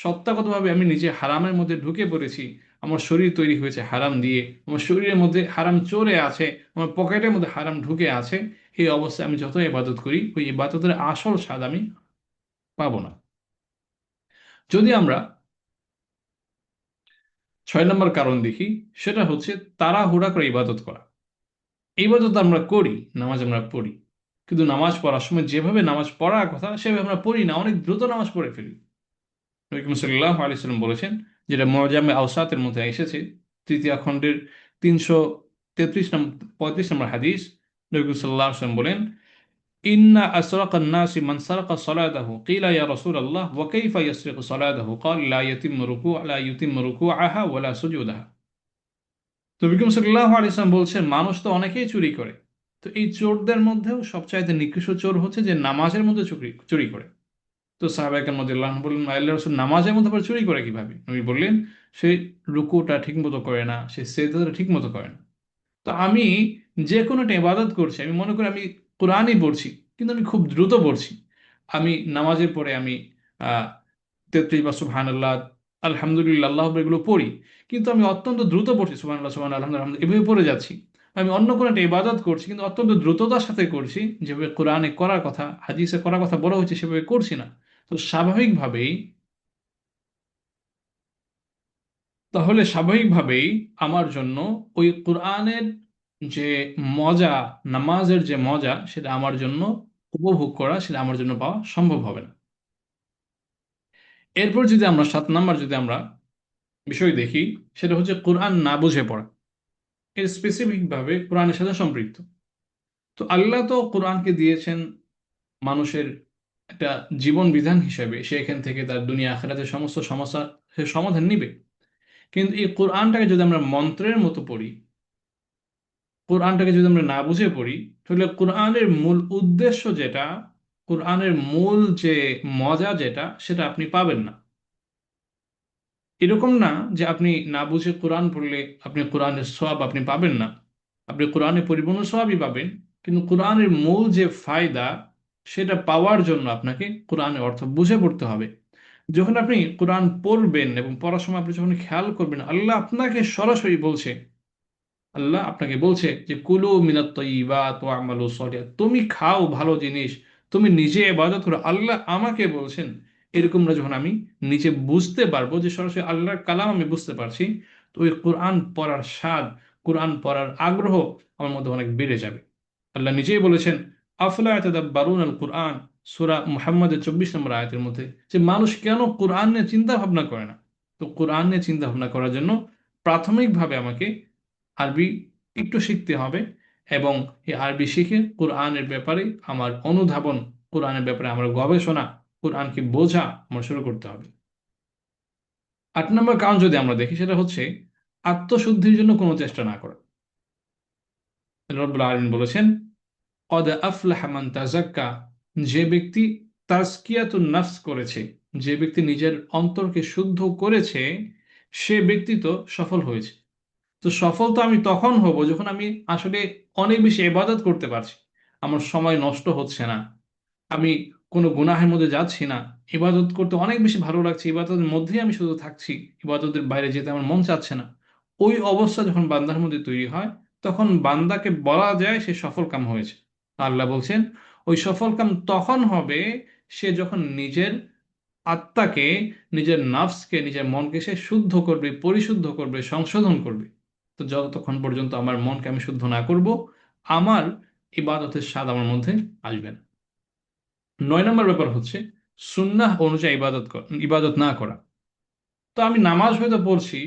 সত্তাগতভাবে আমি নিজে হারামের মধ্যে ঢুকে পড়েছি, আমার শরীর তৈরি হয়েছে হারাম দিয়ে, আমার শরীরের মধ্যে হারাম চলে আছে, আমার পকেটের মধ্যে হারাম ঢুকে আছে, এই অবস্থায় আমি যত ইবাদত করি ওই ইবাদতের আসল স্বাদ আমি পাবো না। যদি আমরা 6 নম্বর কারণ দেখি, সেটা হচ্ছে তাড়াহুড়া করে ইবাদত করা। ইবাদত আমরা করি, নামাজ আমরা পড়ি, কিন্তু নামাজ পড়ার সময় যেভাবে নামাজ পড়ার কথা সেভাবে আমরা পড়ি না, অনেক দ্রুত নামাজ পড়ে ফেলি। নবী করিম সাল্লাল্লাহু আলাইহি সাল্লাম বলেছেন, যেটা মুআজামে আওসাতের মধ্যে এসেছে, তৃতীয় খণ্ডের 335 নম্বর হাদিস, নবী করিম সাল্লাল্লাহু আলাইহি সাল্লাম বলেন, ইন্না আসরাকান নাসি মান সারাকা সালাতাহু কিলা ইয়া রাসূলুল্লাহ ওয়া কাইফা ইয়াসরিকু সালাতাহু ক্বাল লা ইউতিম্মু রুকুআহা ওয়া লা সুজুদাহা। তো বিক্রম সাল্লাল্লাহু আলাইহি ওয়াসাল্লাম বলছেন মানুষ তো অনেকেই চুরি করে, তো এই চোরদের মধ্যেও সবচাইতে নিকৃষ্ট চোর হচ্ছে যে নামাজের মধ্যে চুরি চুরি করে। তো সাহাবায়ে কেরাম রাদিয়াল্লাহু আনহুম বললেন, আল্লাহ রাসূল নামাজের মধ্যে আবার চুরি করে কিভাবে? নবী বললেন, সে রুকুটা ঠিকমতো করে না, সে সেজদাটা ঠিকমতো করে না। তো আমি যে কোনো একটা ইবাদত করছি, আমি মনে করি আমি কোরআনই পড়ছি কিন্তু আমি খুব দ্রুত পড়ছি। আমি নামাজের পরে আমি আহ 33 বার সুবহানাল্লাহ, আলহামদুলিল্লাহ, আল্লাহু আকবার এগুলো পড়ি, কিন্তু আমি অত্যন্ত দ্রুত পড়ছি, সুবহানাল্লাহ সুবহানাল্লাহ আলহামদুলিল্লাহ এভাবে পড়ে যাচ্ছি। আমি অন্য কোনো একটা ইবাদত করছি কিন্তু অত্যন্ত দ্রুততার সাথে করছি, যেভাবে কোরআনে করার কথা, হাদিসে করার কথা বলা হয়েছে সেভাবে করছি না। তো স্বাভাবিকভাবেই, স্বাভাবিকভাবেই আমার জন্য ওই কোরআনের যে মজা, নামাজের যে মজা সেটা আমার জন্য উপভোগ করা, সেটা আমার জন্য পাওয়া সম্ভব হবে না। এরপর যদি আমরা 7 নম্বর যদি আমরা বিষয় দেখি, সেটা হচ্ছে কোরআন না বুঝে পড়া। এর স্পেসিফিক ভাবে কোরআনের সাথে সম্পৃক্ত। তো আল্লাহ তো কোরআনকে দিয়েছেন মানুষের একটা জীবন বিধান হিসেবে, সে এখান থেকে তার দুনিয়া আখিরাতের সমস্ত সমস্যা সে সমাধান নিবে। কিন্তু এই কোরআনটাকে যদি আমরা মন্ত্রের মতো পড়ি, কোরআনটাকে যদি আমরা না বুঝে পড়ি, তাহলে কোরআনের মূল উদ্দেশ্য যেটা, কোরআনের মূল যে মজা যেটা, সেটা আপনি পাবেন না। এরকম না যে আপনি না বুঝে কোরআন পড়লে আপনি কোরআনের সওয়াব আপনি পাবেন না, আপনি কোরআনে পরিপূর্ণ সওয়াবই পাবেন। কিন্তু কোরআনের মূল যে ফায়দা, সেটা পাওয়ার জন্য আপনাকে কোরআনের অর্থ বুঝে পড়তে হবে। যখন আপনি কোরআন পড়বেন এবং পড়ার সময় আপনি যখন খেয়াল করবেন, আল্লাহ আপনাকে সরাসরি বলছে, আল্লাহ আপনাকে বলছে যে কুলু মিনাত তাইয়্যিবাত ওয়া আমালু সলিহাত, তুমি খাও ভালো জিনিস, তুমি নিজে ইবাদত করো, আল্লাহ আমাকে বলছেন। এরকম না, যখন আমি নিজে বুঝতে পারবো যে সরাসরি আল্লাহর কালাম আমি বুঝতে পারছি, তো ওই কোরআন পড়ার স্বাদ, কোরআন পড়ার আগ্রহ আমার মধ্যে অনেক বেড়ে যাবে। আল্লাহ নিজেই বলেছেন আফলা ইয়াতাদাব্বারুন আল কোরআন, সূরা মুহাম্মদের 24 নম্বর আয়াতের মধ্যে, যে মানুষ কেন কোরআন নিয়ে চিন্তা ভাবনা করে না। তো কোরআন নিয়ে চিন্তা ভাবনা করার জন্য প্রাথমিকভাবে আমাকে আরবি একটু শিখতে হবে, এবং এই আরবি শিখে কোরআনের ব্যাপারে আমার অনুধাবন, কোরআনের ব্যাপারে আমার গবেষণা, কোরআনকে বোঝা আমার শুরু করতে হবে। 8 নম্বর কারণ যদি আমরা দেখি, সেটা হচ্ছে আত্মশুদ্ধির জন্য কোনো চেষ্টা না করা। রব্বুল আলামিন বলেছেন কদ আফলাহা মান তাযাক্কা, যে ব্যক্তি তাজকিয়াতুন নাফস করেছে, যে ব্যক্তি নিজের অন্তরকে শুদ্ধ করেছে, সে ব্যক্তি তো সফল হয়েছে। তো সফল তো আমি তখন হব যখন আমি আসলে অনেক বেশি ইবাদত করতে পারছি, আমার সময় নষ্ট হচ্ছে না, আমি কোনো গুনাহের মধ্যে যাচ্ছি না, ইবাদত করতে অনেক বেশি ভালো লাগছে, ইবাদতের মধ্যেই আমি শুধু থাকছি, ইবাদতের বাইরে যেতে আমার মন চাচ্ছে না। ওই অবস্থা যখন বান্দার মধ্যে তৈরি হয়, তখন বান্দাকে বলা যায় সে সফল কাম হয়েছে। আল্লাহ বলছেন ওই সফল কাম তখন হবে সে যখন নিজের আত্মাকে, নিজের নাফসকে, নিজের মনকে সে শুদ্ধ করবে, পরিশুদ্ধ করবে, সংশোধন করবে। তো যতক্ষণ পর্যন্ত আমার মনকে আমি শুদ্ধ না করব, আমার ইবাদতের স্বাদ আমার মধ্যে আসবে না। 9 নম্বর ব্যাপার হচ্ছে সুন্নাহ অনুযায়ী ইবাদত না করা। তো আমি নামাজ হয়তো পড়ছি,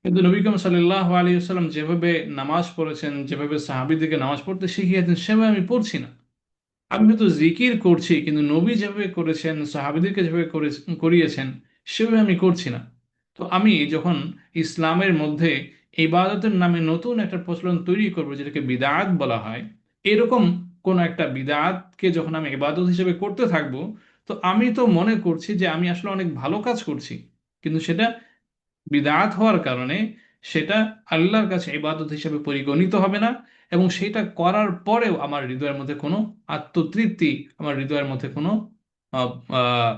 কিন্তু নবী করিম সাল্লাল্লাহু আলাইহি ওয়াসাল্লাম যেভাবে নামাজ পড়েছেন, যেভাবে সাহাবীদেরকে নামাজ পড়তে শিখিয়েছেন, সেভাবে আমি পড়ছি না। আমি হয়তো জিকির করছি, কিন্তু নবী যেভাবে করেছেন, সাহাবীদেরকে যেভাবে করিয়েছেন, সেভাবে আমি করছি না। তো আমি যখন ইসলামের মধ্যে ইবাদতের নামে নতুন একটা প্রচলন তৈরি করবো, যেটাকে বিদআত বলা হয়, এরকম কোন একটা বিদআতকে যখন আমি ইবাদত হিসেবে করতে থাকবো, তো আমি তো মনে করছি যে আমি আসলে অনেক ভালো কাজ করছি, কিন্তু সেটা বিদআত হওয়ার কারণে সেটা আল্লাহর কাছে ইবাদত হিসেবে পরিগণিত হবে না, এবং সেটা করার পরেও আমার হৃদয়ের মধ্যে কোনো আত্মতৃপ্তি, আমার হৃদয়ের মধ্যে কোনো আহ, আহ,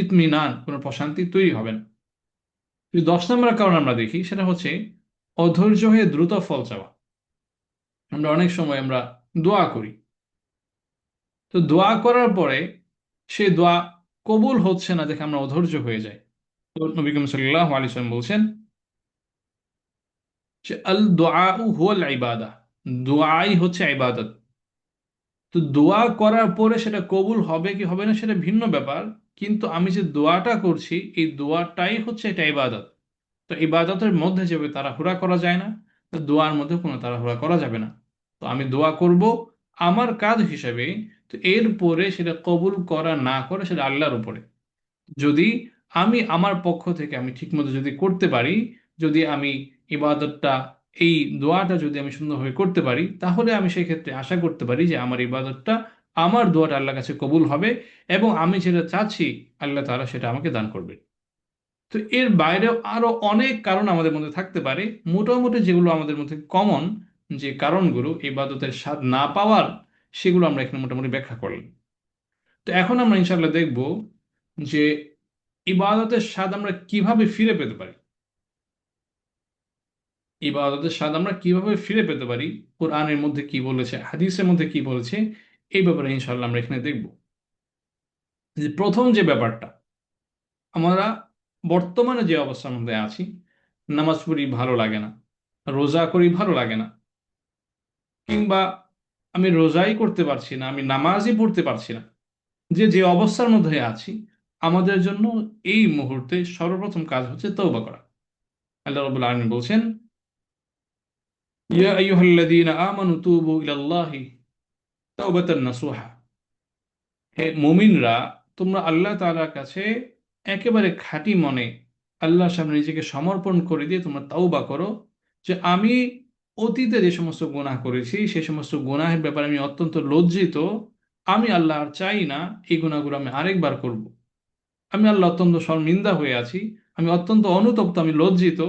ইতমিনান, কোনো প্রশান্তি তৈরি হবে না। যদি 10 নম্বর কারণ আমরা দেখি, সেটা হচ্ছে অধৈর্য হয়ে দ্রুত ফল চাওয়া। আমরা অনেক সময় আমরা দোয়া করি, তো দোয়া করার পরে সেই দোয়া কবুল হচ্ছে না দেখে আমরা অধৈর্য হয়ে যাই। তো নবী করিম সাল্লাল্লাহু আলাইহি ওয়াসাল্লাম বলছেন যে আল দোয়া হুয়াল ইবাদা, দোয়াই হচ্ছে ইবাদত। তো দোয়া করার পরে সেটা কবুল হবে কি হবে না সেটা ভিন্ন ব্যাপার, কিন্তু আমি যে দোয়াটা করছি, এই দোয়াটাই হচ্ছে এটা ইবাদত। তো ইবাদতের মধ্যে যেভাবে তাড়াহুড়া করা যায় না, তো দোয়ার মধ্যে কোনো তাড়াহুড়া করা যাবে না। তো আমি দোয়া করব আমার কাজ হিসেবে, তো এরপরে সেটা কবুল করা না করে সেটা আল্লাহর উপরে। যদি আমি আমার পক্ষ থেকে আমি ঠিকমতো যদি করতে পারি, যদি আমি ইবাদতটা, এই দোয়াটা যদি আমি সুন্দরভাবে করতে পারি, তাহলে আমি সেই ক্ষেত্রে আশা করতে পারি যে আমার ইবাদতটা, আমার দোয়াটা আল্লাহর কাছে কবুল হবে, এবং আমি যেটা চাচ্ছি আল্লাহ তাআলা সেটা আমাকে দান করবে। তো এর বাইরেও আরো অনেক কারণ আমাদের মধ্যে থাকতে পারে, মোটামুটি যেগুলো আমাদের মধ্যে কমন, যে কারণগুলো ইবাদতের স্বাদ না পাওয়ার, সেগুলো আমরা এখানে মোটামুটি ব্যাখ্যা করলাম। তো এখন আমরা ইনশাআল্লাহ দেখব যে ইবাদতের স্বাদ আমরা কিভাবে ফিরে পেতে পারি। ইবাদতের স্বাদ আমরা কিভাবে ফিরে পেতে পারি, কোরআনের মধ্যে কি বলেছে, হাদিসের মধ্যে কি বলেছে, এই ব্যাপারে ইনশাআল্লাহ আমরা এখানে দেখব। যে প্রথম যে ব্যাপারটা, আমরা বর্তমানে যে অবস্থার মধ্যে আছি, নামাজ পড়ি ভালো লাগে না, রোজা করি ভালো লাগে না, কিংবা আমি রোজাই করতে পারছি না, আমি নামাজই পড়তে পারছি না, যে যে অবস্থার মধ্যে আছি, আমাদের জন্য এই মুহূর্তে সর্বপ্রথম কাজ হচ্ছে তওবা করা। আল্লাহ রাব্বুল আলামিন বলছেন, ইয়া আইয়ুহাল্লাযীনা আমানু তুবু ইলাল্লাহি তাওবাতান নাসুহা। হে মুমিনরা, তোমরা আল্লাহ তাআলার কাছে একেবারে খাঁটি মনে আল্লাহর সামনে নিজেকে সমর্পণ করে দিয়ে তোমরা তাওবা করো, যে আমি অতীতে যে সমস্ত গুনাহ করেছি সেই সমস্ত গুনাহের ব্যাপারে আমি অত্যন্ত লজ্জিত। আমি আল্লাহ আর চাই না এই গুনাহগুলো আমি আরেকবার করব। আমি আল্লাহ অত্যন্ত শর্মিন্দা হয়ে আছি, আমি অত্যন্ত অনুতপ্ত, আমি লজ্জিত।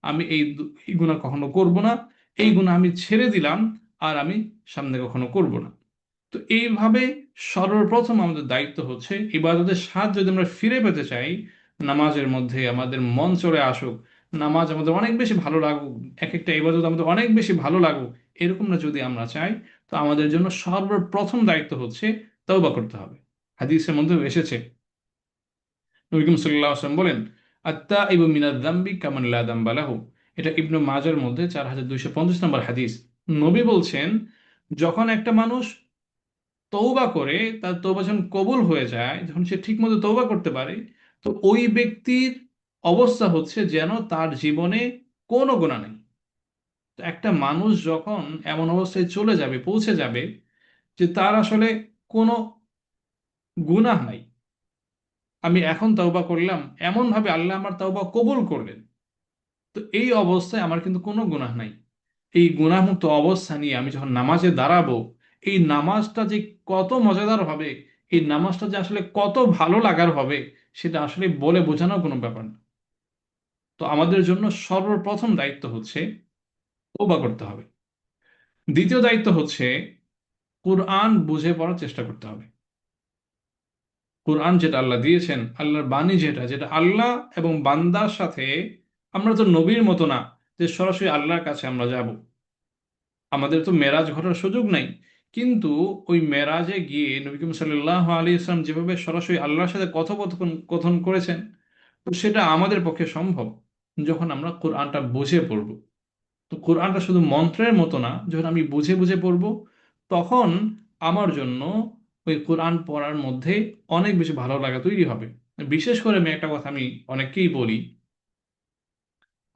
আমি এই গুনাহ কখনো করব না। এই গুনাহ আমি ছেড়ে দিলাম, আর আমি সামনে কখনো করব না। তো এইভাবে সর্বপ্রথম আমাদের দায়িত্ব হচ্ছে, ইবাদতের স্বাদ যদি আমরা ফিরে পেতে চাই, নামাজের মধ্যে আমাদের মন চলে আসুক, নামাজ আমাদের অনেক বেশি ভালো লাগুক, এক একটা ইবাদত আমাদের অনেক বেশি ভালো লাগুক, এরকম না যদি আমরা চাই, তো আমাদের জন্য সর্বপ্রথম দায়িত্ব হচ্ছে তওবা করতে হবে। হাদিসের মধ্যে এসেছে, নবী করিম সাল্লাল্লাহু আলাইহি ওয়াসাল্লাম বলেন, আত্তাইবু মিনাজ যামবি কামান লা যামবা লাহু। এটা ইবনু মাজার মধ্যে 4250 নম্বর হাদিস। নবী বলছেন, যখন একটা মানুষ তৌবা করে, তার তৌবা যখন কবুল হয়ে যায়, যখন সে ঠিকমতো তৌবা করতে পারে, তো ওই ব্যক্তির অবস্থা হচ্ছে যেন তার জীবনে কোনো গুনাহ নেই। তো একটা মানুষ যখন এমন অবস্থায় চলে যাবে, পৌঁছে যাবে, যে তার আসলে কোনো গুনাহ নাই, আমি এখন তওবা করলাম, এমন ভাবে আল্লাহ আমার তওবা কবুল করলেন, তো এই অবস্থায় আমার কিন্তু কোনো গুনাহ নাই। এই গুনাহমুক্ত অবস্থা নিয়ে আমি যখন নামাজে দাঁড়াবো, এই নামাজটা যে কত মজাদার হবে, এই নামাজটা যে আসলে কত ভালো লাগার হবে, সেটা আসলে বলে বোঝানোর কোনো ব্যাপার না। তো আমাদের জন্য সর্বপ্রথম দায়িত্ব হচ্ছে তওবা করতে হবে। দ্বিতীয় দায়িত্ব হচ্ছে কোরআন বুঝে পড়ার চেষ্টা করতে হবে। কোরআন যেটা আল্লাহ দিয়েছেন, আল্লাহর বাণী যেটা যেটা আল্লাহ এবং বান্দার সাথে, আমরা তো নবীর মতো না যে সরাসরি আল্লাহর কাছে আমরা যাব। আমাদের তো মেরাজ ঘটার সুযোগ নাই, কিন্তু ওই মেরাজে গিয়ে নবী করিম সাল্লাল্লাহু আলাইহি ওয়াসাল্লাম যেভাবে সরাসরি আল্লাহর সাথে কথোপকথন কথন করেছেন, তো সেটা আমাদের পক্ষে সম্ভব যখন আমরা কোরআনটা বুঝে পড়ব। তো কোরআনটা শুধু মন্ত্রের মতো না, যখন আমি বুঝে বুঝে পড়ব, তখন আমার জন্য ওই কোরআন পড়ার মধ্যে অনেক বেশি ভালো লাগা তৈরি হবে। বিশেষ করে আমি একটা কথা আমি অনেককেই বলি,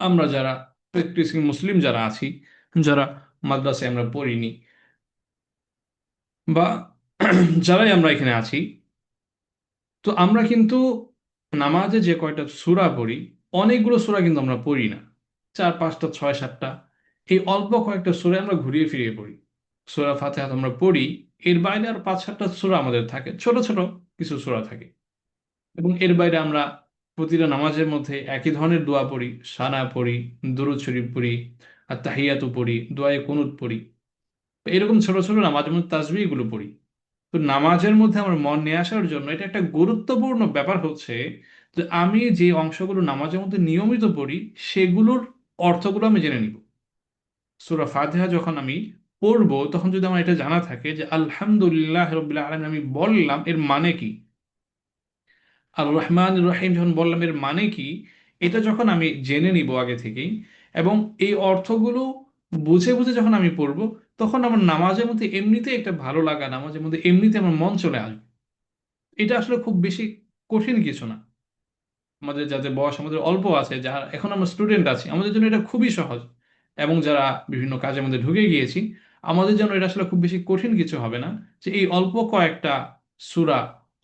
আমরা যারা প্র্যাকটিসিং মুসলিম যারা আছি, যারা মাদ্রাসায় আমরা পড়িনি, বা যারাই আমরা এখানে আছি, তো আমরা কিন্তু নামাজে যে কয়টা সূরা পড়ি, অনেকগুলো সূরা কিন্তু আমরা পড়ি না। 4 5টা 6 7টা, এই অল্প কয়েকটা সূরা আমরা ঘুরিয়ে ফিরিয়ে পড়ি। সূরা ফাতিহা তো আমরা পড়ি, এর বাইরে আর 5 7টা সূরা আমাদের থাকে, ছোট ছোট কিছু সূরা থাকে। এবং এর বাইরে আমরা প্রতিটা নামাজের মধ্যে একই ধরনের দোয়া পড়ি, সানা পড়ি, দুরূদ শরীফ পড়ি, আর তাহিয়াতু পড়ি, দোয়ায়ে কুনুত পড়ি। এরকম ছোট ছোট নামাজের মধ্যে তাসবিহগুলো পড়ি। তো নামাজের মধ্যে আমার মন নিয়ে আসার জন্য এটা একটা গুরুত্বপূর্ণ ব্যাপার হচ্ছে, যে আমি যে অংশগুলো নামাজের মধ্যে নিয়মিত পড়ি, সেগুলোর অর্থগুলো আমি জেনে নিব। সূরা ফাতিহা যখন আমি পড়বো, তখন যদি আমার এটা জানা থাকে যে আলহামদুলিল্লাহ রাব্বিল আলামিন আমি বললাম, এর মানে কি? আর রহমান রহিম যখন বললাম, এর মানে কি? এটা যখন আমি জেনে নিব আগে থেকেই, এবং এই অর্থগুলো বুঝে বুঝে যখন আমি পড়বো, তখন আমার নামাজের মধ্যে এমনিতে একটা ভালো লাগা, নামাজের মধ্যে এমনিতে আমার মন চলে আসবে। এটা আসলে খুব বেশি কঠিন কিছু না। আমাদের যাদের বয়স আমাদের অল্প আছে, যারা এখন আমরা স্টুডেন্ট আছি, আমাদের জন্য এটা খুবই সহজ। এবং যারা বিভিন্ন কাজের মধ্যে ঢুকে গিয়েছি, আমাদের জন্য এটা আসলে খুব বেশি কঠিন কিছু হবে না, যে এই অল্প কয়েকটা সূরা,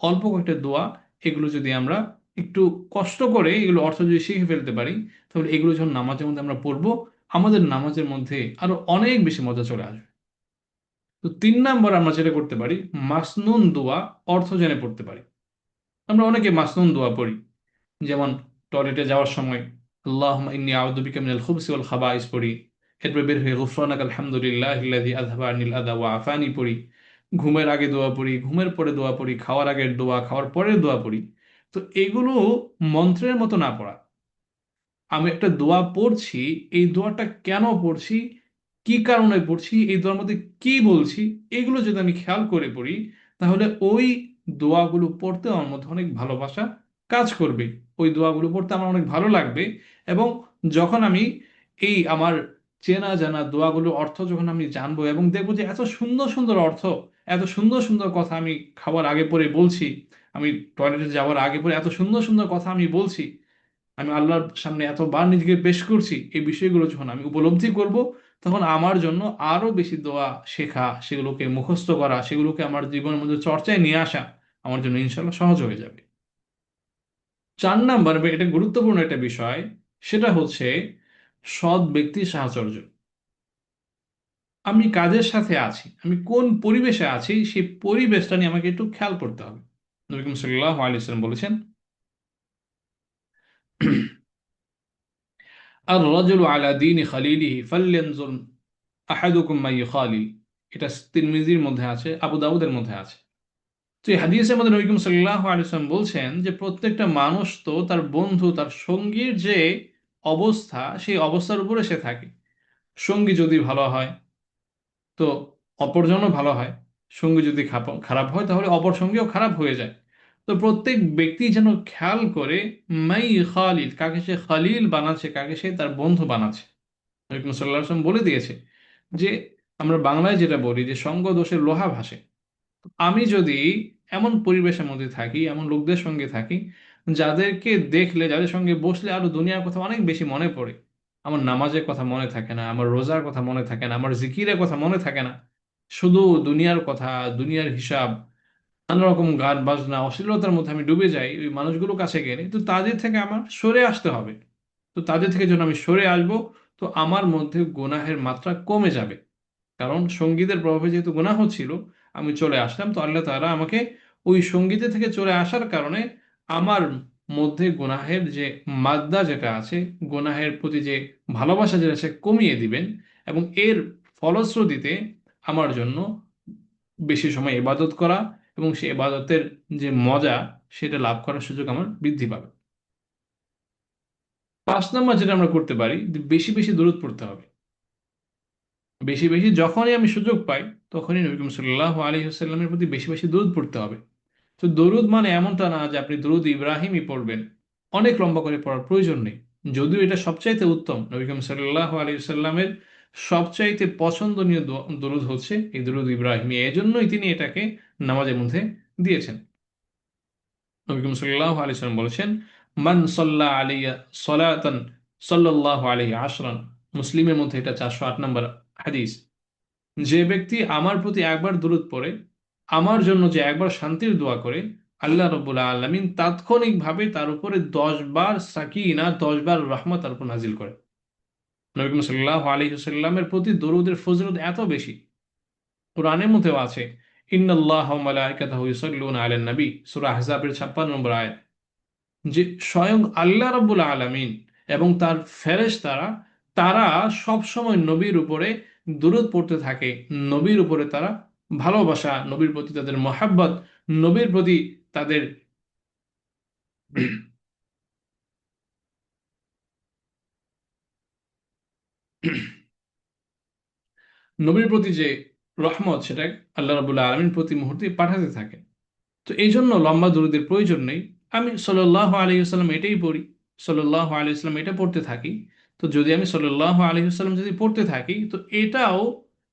অল্প কয়েকটা দোয়া, এগুলো যদি আমরা একটু কষ্ট করে এগুলো অর্থ যদি শিখে ফেলতে পারি, তাহলে এগুলো যখন নামাজের মধ্যে আমরা পড়বো, আমাদের নামাজের মধ্যে আরো অনেক বেশি মজা চলে আসবে। তো 3 নম্বর আমরা যেটা করতে পারি, মাসনুন দোয়া অর্থ জেনে পড়তে পারি। আমরা অনেকে মাসনুন দোয়া পড়ি, যেমন টয়লেটে যাওয়ার সময় আল্লাহুম্মা ইন্নী আউযু বিকা মিনাল খুবসি ওয়াল খাবাইস পড়ি, এরপর বের হয়ে গুফরানাকা আলহামদুলিল্লাহিল্লাযী আযহাবা আন্নিল আযা ওয়া আফানি পড়ি, ঘুমের আগে দোয়া পড়ি, ঘুমের পরে দোয়া পড়ি, খাওয়ার আগের দোয়া, খাওয়ার পরের দোয়া পড়ি। তো এগুলো মন্ত্রের মতো না পড়া, আমি একটা দোয়া পড়ছি, এই দোয়াটা কেন পড়ছি, কি কারণে পড়ছি, এই দোয়ার মধ্যে কি বলছি, এগুলো যদি আমি খেয়াল করে পড়ি, তাহলে ওই দোয়াগুলো পড়তে আমার মধ্যে অনেক ভালোবাসা কাজ করবে। ওই দোয়াগুলো পড়তে আমার অনেক ভালো লাগবে। এবং যখন আমি এই আমার চেনা জানা দোয়াগুলোর অর্থ যখন আমি জানবো এবং দেখবো যে এত সুন্দর সুন্দর অর্থ, এত সুন্দর সুন্দর কথা আমি খাওয়ার আগে পরে বলছি, আমি টয়লেটে যাওয়ার আগে পরে এত সুন্দর সুন্দর কথা আমি বলছি, আমি আল্লাহর সামনে এতবার নিজেকে পেশ করছি, এই বিষয়গুলো যখন আমি উপলব্ধি করব, তখন আমার জন্য আরো বেশি দোয়া শেখা, সেগুলোকে মুখস্থ করা, সেগুলোকে আমার জীবনের মধ্যে চর্চায় নিয়ে আসা আমার জন্য ইনশাল্লাহ সহজ হয়ে যাবে। 4 নাম্বার, এটা গুরুত্বপূর্ণ একটা বিষয়, সেটা হচ্ছে সৎ ব্যক্তির সাহচর্য। আমি কাজের সাথে আছি, আমি কোন পরিবেশে আছি, সেই পরিবেশটা নিয়ে আমাকে একটু খেয়াল করতে হবে। নবী করিম সাল্লাল্লাহু আলাইহি ওয়াসাল্লাম বলেছেন, আর রাজুলু আলা দীনি খালিলিহি ফালইয়ানজুর আহাদুকুম মা ইউখালিল। এটা তিরমিজির মধ্যে আছে, আবু দাউদের মধ্যে আছে। তো এই হাদিসের মধ্যে নবী করিম সাল্লাল্লাহু আলাইহি ওয়াসাল্লাম বলছেন যে প্রত্যেকটা মানুষ তো তার বন্ধু, তার সঙ্গীর যে অবস্থা, সেই অবস্থার উপরে সে থাকে। সঙ্গী যদি ভালো হয় তো অপরজনও ভালো হয়, সঙ্গী যদি খারাপ হয় তাহলে অপর সঙ্গীও খারাপ হয়ে যায়। তো প্রত্যেক ব্যক্তি যেন খেয়াল করে মাই খালিল, কাকে সে খালিল বানাচ্ছে, কাকে সে তার বন্ধু বানাচ্ছে। নবী করিম সাল্লাল্লাহু আলাইহি ওয়াসাল্লাম বলে দিয়েছে যে আমরা বাংলায় যেটা বলি যে সঙ্গ দোষে লোহা ভাসে। আমি যদি এমন পরিবেশের মধ্যে থাকি, এমন লোকদের সঙ্গে থাকি যাদেরকে দেখলে, যাদের সঙ্গে বসলে আরো দুনিয়ার কথা অনেক বেশি মনে পড়ে, আমার নামাজের কথা মনে থাকে না, আমার রোজার কথা মনে থাকে না, আমার জিকিরের কথা মনে থাকে না, শুধু দুনিয়ার কথা, দুনিয়ার হিসাব, নানা রকম গান বাজনা অশ্লীলতার মধ্যে আমি ডুবে যাই, ওই মানুষগুলোর কাছে গেলে তো তাদের থেকে আমার সরে আসতে হবে। তো তাদের থেকে যখন আমি সরে আসব, তো আমার মধ্যে গুনাহের মাত্রা কমে যাবে। কারণ সঙ্গীতের প্রভাবে যেহেতু গুনাহ হচ্ছিল, আমি চলে আসলাম, তো আল্লাহ তাআলা আমাকে ওই সঙ্গীতের থেকে চলে আসার কারণে আমার মধ্যে গুনাহের যে মাদ্দা যেটা আছে, গুনাহের প্রতি যে ভালোবাসা যেটা আছে কমিয়ে দিবেন, এবং এর ফলশ্রুতিতে আমার জন্য বেশি সময় ইবাদত করা এবং সেই ইবাদতের যে মজা, সেটা লাভ করার সুযোগ আমার বৃদ্ধি পাবে। 5 নম্বর যেটা আমরা করতে পারি, যে বেশি বেশি দরুদ পড়তে হবে। বেশি বেশি যখনই আমি সুযোগ পাই, তখনই নবী করিম সাল্লাল্লাহু আলাইহি ওয়াসাল্লামের প্রতি বেশি বেশি দরুদ পড়তে হবে। তো দরুদ মানে এমনটা না যে আপনি দরুদ ইব্রাহিমই পড়বেন, অনেক লম্বা করে পড়ার প্রয়োজন নেই। যদিও এটা সবচাইতে উত্তম, নবী করিম সাল্লাল্লাহু আলাইহি ওয়াসাল্লামের সবচাইতে পছন্দনীয় দরুদ হচ্ছে এই দরুদ ইব্রাহিমী, এজন্যই তিনি এটাকে নামাজের মধ্যে দিয়েছেন। নবী করিম সাল্লাল্লাহু আলাইহি ওয়াসাল্লাম বলেছেন, মান সাল্লা আলাইয়া সালাতান সাল্লাল্লাহু আলাইহি আশরান। মুসলিমের মধ্যে এটা 408 নম্বর হাদিস। যে ব্যক্তি আমার প্রতি একবার দরুদ পড়ে, আমার জন্য যে একবার শান্তির দোয়া করে, আল্লাহ রাব্বুল আলামিন তাৎক্ষণিকভাবে তার উপরে 10 বার সাকিনা, 10 বার রহমত তার উপর নাজিল করে। নবী করিম সাল্লাল্লাহু আলাইহি ওয়াসাল্লামের প্রতি দরুদের ফজিলত এত বেশি, কোরআনের মধ্যেও আছে, ইন্নাল্লাহা ওয়া মালাইকাতাহু ইউসাল্লুনা আলান নবী, সূরা আহজাবের 56 নম্বর আয়াত, যে স্বয়ং আল্লাহ রাব্বুল আলামিন এবং তার ফেরেশতারা, তারা সব সময় নবীর উপরে দুরূদ পড়তে থাকে। নবীর উপরে তারা ভালোবাসা, নবীর প্রতি তাদের মহাব্বত, নবীর প্রতি তাদের নবীর প্রতি যে রহমত, সেটা আল্লাহ রাব্বুল আলামিন প্রতি মুহূর্তে পাঠাতে থাকে। তো এই জন্য লম্বা দুরূদের প্রয়োজন নেই। আমি সাল্লাল্লাহু আলাইহি ওয়াসাল্লাম এটাই পড়ি, সাল্লাল্লাহু আলাইহি ওয়াসাল্লাম এটা পড়তে থাকি। তো যদি আমি সাল্লাল্লাহু আলাইহি ওয়াসাল্লাম যদি পড়তে থাকি, তো এটাও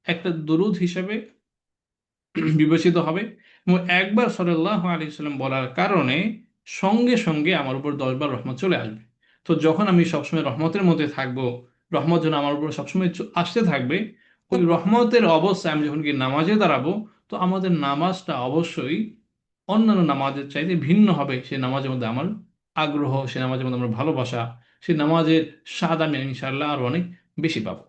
একটা দুরূদ হিসেবে বিবেচিত হবে। এবং একবার সাল্লাল্লাহু আলাইহি সাল্লাম বলার কারণে সঙ্গে সঙ্গে আমার উপর 10 বার রহমত চলে আসবে। তো যখন আমি সবসময় রহমতের মধ্যে থাকবো, রহমত যেন আমার উপর সবসময় আসতে থাকবে, ওই রহমতের অবস্থায় আমি যখন কি নামাজে দাঁড়াবো, তো আমাদের নামাজটা অবশ্যই অন্যান্য নামাজের চাইতে ভিন্ন হবে। সে নামাজের মধ্যে আমার আগ্রহ, সে নামাজের মধ্যে আমার ভালোবাসা, সে নামাজের স্বাদ আমি ইনশাআল্লাহ আরো অনেক বেশি পাবো।